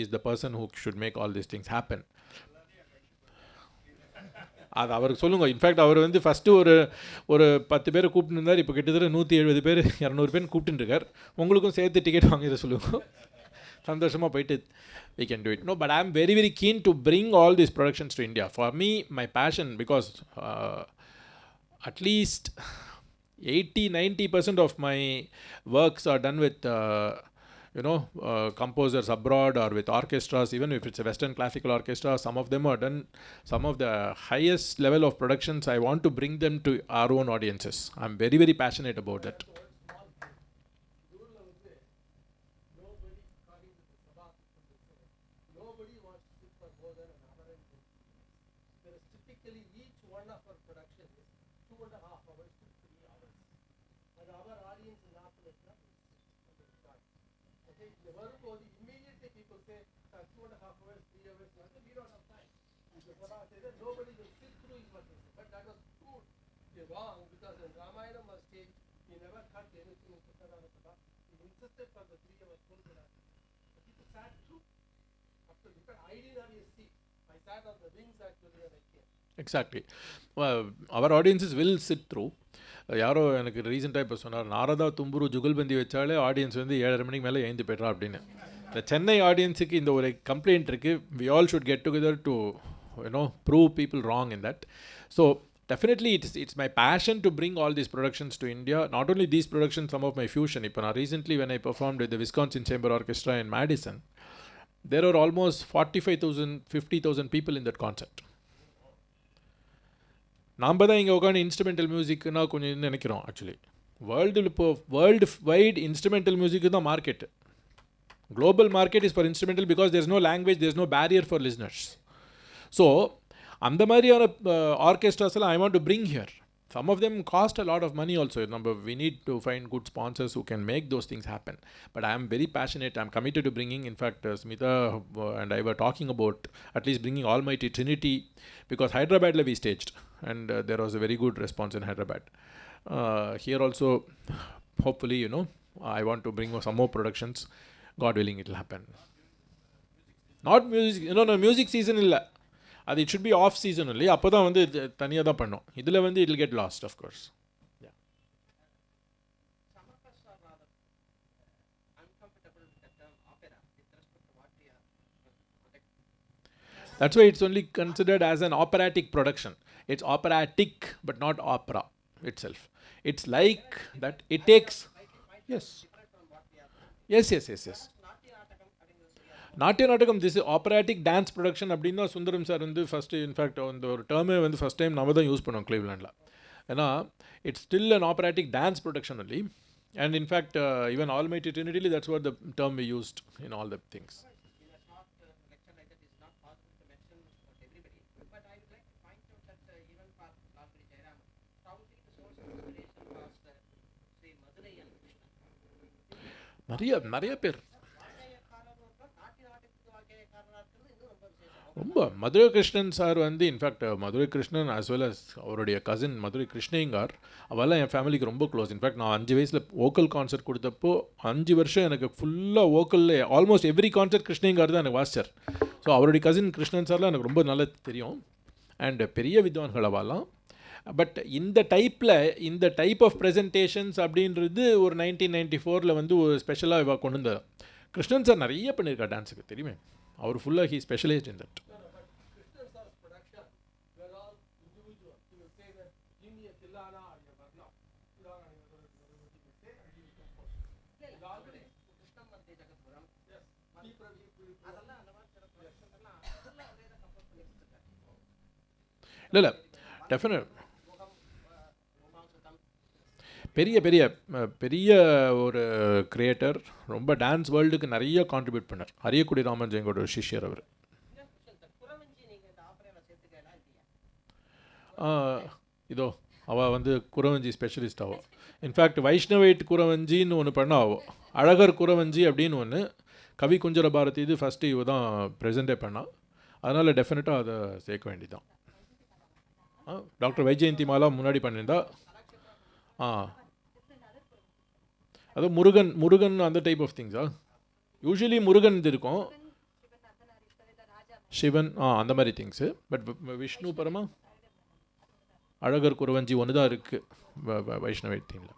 is the person who should make all these things happen. அது அவருக்கு சொல்லுங்கள். In fact அவர் வந்து first ஒரு 10 பேரை கூப்பிட்டுருந்தார். இப்போ கிட்டத்தட்ட 170 பேர் 200 பேர் கூப்பிட்டுருக்கார். உங்களுக்கும் சேர்த்து டிக்கெட் வாங்கிட சொல்லுங்க. சந்தோஷமாக போயிட்டு we can do it. No, but I am very, very keen to bring all these productions to India. For me, my passion, because at least 80-90% of my works are done with composers abroad or with orchestras. Even if it's a Western classical orchestra, some of them are done, some of the highest level of productions, I want to bring them to our own audiences. I'm very, very passionate about that. Nobody wants to sit for more than an hour and 20 minutes. Whereas typically each one of our production is 2.5 hours to 3 hours. And our audience is not like that. Okay, வரும்போது immediately people say 2.5 hours, 3 hours, we don't have time. If the Sabha says that nobody will sit through is what they say. But that was proved wrong because when Ramayana was staged, he never cut anything in Chitravina Sabha. He insisted for the 3 hours full production. The people sat through. Absolutely. In fact, I didn't have a seat. I sat on the wings actually when I came. Exactly. Our audiences will sit through. யாரோ எனக்கு ரீசெண்டாக இப்போ சொன்னார், நாரதா தும்புரு ஜுகல்பந்தி வச்சாலே audience வந்து 7:30 மணிக்கு மேலே எழுந்து போய்ட்றா அப்படின்னு. இந்த சென்னை ஆடியன்ஸுக்கு இந்த ஒரு கம்ப்ளைண்ட் இருக்குது. We all should get together to prove people wrong in that. So definitely it's my passion to bring all these productions to India. Not only these productions, some of my fusion. இப்போ நான் recently when I performed with the Wisconsin Chamber Orchestra in Madison, there are almost 45,000, 50,000 people in that concert. நாம் தான் இங்கே உட்காந்து instrumental மியூசிக்னா கொஞ்சம் நினைக்கிறோம். Actually world wide instrumental மியூசிக்கு தான் market. Global market is for instrumental because there is no language, there is no barrier for listeners. So அந்த மாதிரியான ஆர்கெஸ்ட்ராஸ்லாம் I want to bring here. Some of them cost a lot of money also. We need to find good sponsors who can make those things happen. But I am very passionate. I am committed to bringing, in fact, Smitha and I were talking about at least bringing Almighty Trinity, because Hyderabad we staged and there was a very good response in Hyderabad. Here also, hopefully, I want to bring some more productions. God willing, it will happen. Not music, no, music season illa. அது it should be off season இல்லை. அப்போ தான் வந்து தனியாக தான் பண்ணோம். இதில் வந்து it will get lost of course. That's why it's only considered as an operatic production. It's operatic but not opera itself. It's like that it takes. Yes. நாட்டிய நாடகம், திஸ் ஆப்பராட்டிக் டான்ஸ் ப்ரொடக்ஷன் அப்படின்னா சுந்தரம் சார் வந்து first, in fact அந்த ஒரு டேர்மே வந்து first time நம்ம தான் use பண்ணோம் கிளீவ்லாண்டில். ஏன்னா it's still an operatic dance production only. And in fact even almighty ட்ரினிட்டிலி that's what the term we used in all the things. நிறைய பேர் ரொம்ப மதுரை கிருஷ்ணன் சார் வந்து, இன்ஃபேக்ட் Madurai Krishnan as well as அவருடைய கசின் மதுரை கிருஷ்ணயங்கார், அவெல்லாம் என் ஃபேமிலிக்கு ரொம்ப க்ளோஸ். இன்ஃபேக்ட் நான் 5 வயசில் வோக்கல் கான்சர்ட் கொடுத்தப்போ 5 வருஷம் எனக்கு ஃபுல்லாக வோக்கலில் ஆல்மோஸ்ட் எவ்ரி கான்சர்ட் கிருஷ்ணயங்கார் தான் எனக்கு வாசிச்சார். ஸோ அவருடைய கசின் கிருஷ்ணன் சார்லாம் எனக்கு ரொம்ப நல்லா தெரியும். அண்ட் பெரிய வித்வான்கள் அவெல்லாம். பட் இந்த டைப் ஆஃப் ப்ரெசன்டேஷன்ஸ் அப்படின்றது ஒரு 1994 வந்து ஒரு ஸ்பெஷலாக இவ கொண்டு வந்தார். கிருஷ்ணன் சார் நிறைய பண்ணியிருக்கார் டான்ஸுக்கு, தெரியுமே. அவர் ஃபுல்லாக ஹீ ஸ்பெஷலைஸ்ட் இன் தட். இல்லை டெஃபினட் பெரிய ஒரு கிரியேட்டர், ரொம்ப டான்ஸ் வேர்ல்டுக்கு நிறைய கான்ட்ரிபியூட் பண்ணார். அரியக்குடி ராமன் ஜெயங்கோட ஒரு சிஷ்யர் அவர். இதோ அவள் வந்து குறவஞ்சி ஸ்பெஷலிஸ்ட் ஆகும். இன்ஃபேக்ட் வைஷ்ணவைட் குறவஞ்சின்னு ஒன்று பண்ண ஆகும், அழகர் குறவஞ்சி அப்படின்னு ஒன்று. கவி குஞ்சர பாரதி இது ஃபஸ்ட்டு இவ தான் ப்ரெசென்டே பண்ணால். அதனால் டெஃபினட்டாக அதை சேர்க்க வேண்டியதான். டாக்டர் வைஜெயந்தி மாலா முன்னாடி பண்ணியிருந்தா. அது முருகன் அந்த டைப் ஆஃப் திங்ஸா? யூஸ்வலி முருகன் இது இருக்கும், சிவன் அந்த மாதிரி திங்ஸு. பட் விஷ்ணு பரமா அழகர் குறவஞ்சி ஒன்று தான் இருக்குது வைஷ்ணவ தீமில்.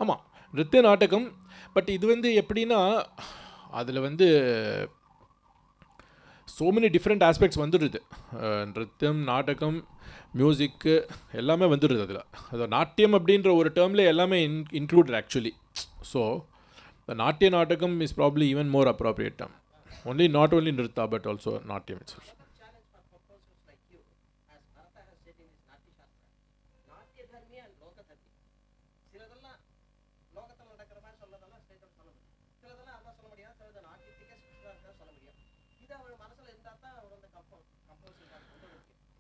ஆமாம், நிருத்திய நாடகம். பட் இது வந்து எப்படின்னா அதில் வந்து ஸோ மெனி டிஃப்ரெண்ட் ஆஸ்பெக்ட்ஸ் வந்துடுது. நிருத்தியம், நாடகம், மியூசிக்கு எல்லாமே வந்துடுது அதில். அது நாட்டியம் அப்படின்ற ஒரு டேர்மில் எல்லாமே இன்க்ளூடட் ஆக்சுவலி. ஸோ த நாட்டிய நாடகம் is probably even more appropriate term. only not only nritta but also natyam itself.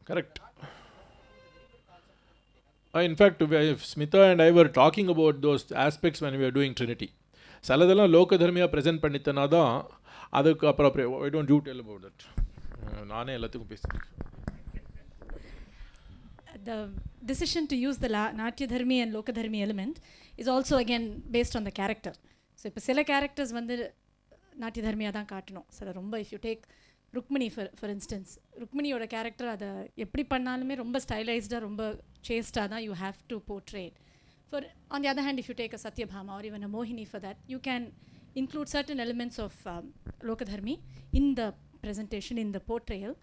Correct. In fact, Smitha and I were talking about those aspects when we were doing Trinity. சிலதெல்லாம் லோகதர்மியாக present பண்ணித்தனா தான் அதுக்கு அப்புறம் I don't you tell about that. நானே எல்லாத்துக்கும் பேசுகிறேன். The decision to use the Natyadharmi and Lokadharmi element is also again based on the character. So இப்போ சில characters வந்து நாட்டியதர்மியாக தான் காட்டணும். சில ரொம்ப if you take Rukmini for instance, ருக்மிணியோட கேரக்டர் அதை எப்படி பண்ணாலுமே ரொம்ப ஸ்டைலைஸ்டாக ரொம்ப சேஸ்டாக தான் you have to portray it. For on the other hand, if you take a Satyabhama or even a Mohini for that, you can include certain elements of Lokadharmi in the presentation, in the portrayal,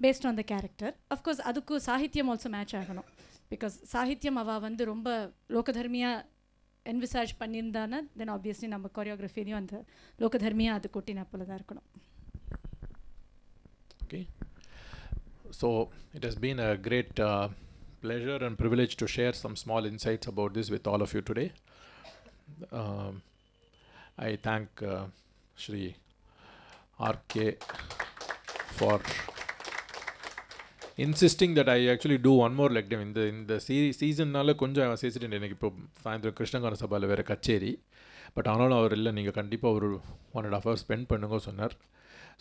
based on the character. Of course, adukku Sahityam also match aganum, because Sahityam ava vandu romba Lokadharmiya envisage pannirundana, then obviously நம்ம choreography and Lokadharmiya adu kotina pola da irukanum. Okay, so it has been a great pleasure and privilege to share some small insights about this with all of you today. I thank Shri R.K. for insisting that I actually do one more Lecdm in the season-நால கொஞ்சம் hesitant. எனக்கு இப்போ சாயந்தரம் கிருஷ்ணகான சபாவில் வேறு கச்சேரி, but ஆனாலும் அவர் இல்லை, நீங்கள் கண்டிப்பாக ஒரு 1.5 hours ஸ்பெண்ட் பண்ணுங்க சொன்னார்.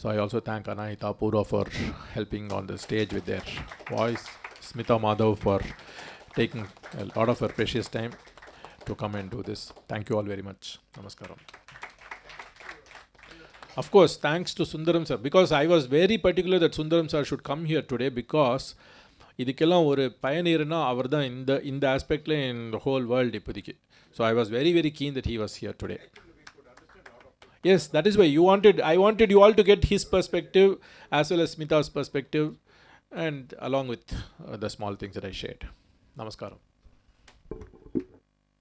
So I also thank Anahita Pura for helping on the stage with their voice, Smitha, Madhav for taking a lot of her precious time to come and do this. Thank you all very much. Namaskaram. Of course, thanks to Sundaram sir, because I was very particular that Sundaram sir should come here today, because இதுக்கெல்லாம் ஒரு பயனீர்னா அவர் தான் இந்த ஆஸ்பெக்டில் in the whole world இப்போதைக்கு. So I was very, very keen that he was here today. Yes, that is why I wanted you all to get his perspective as well as Smitha's perspective, and along with the small things that I shared. Namaskaram.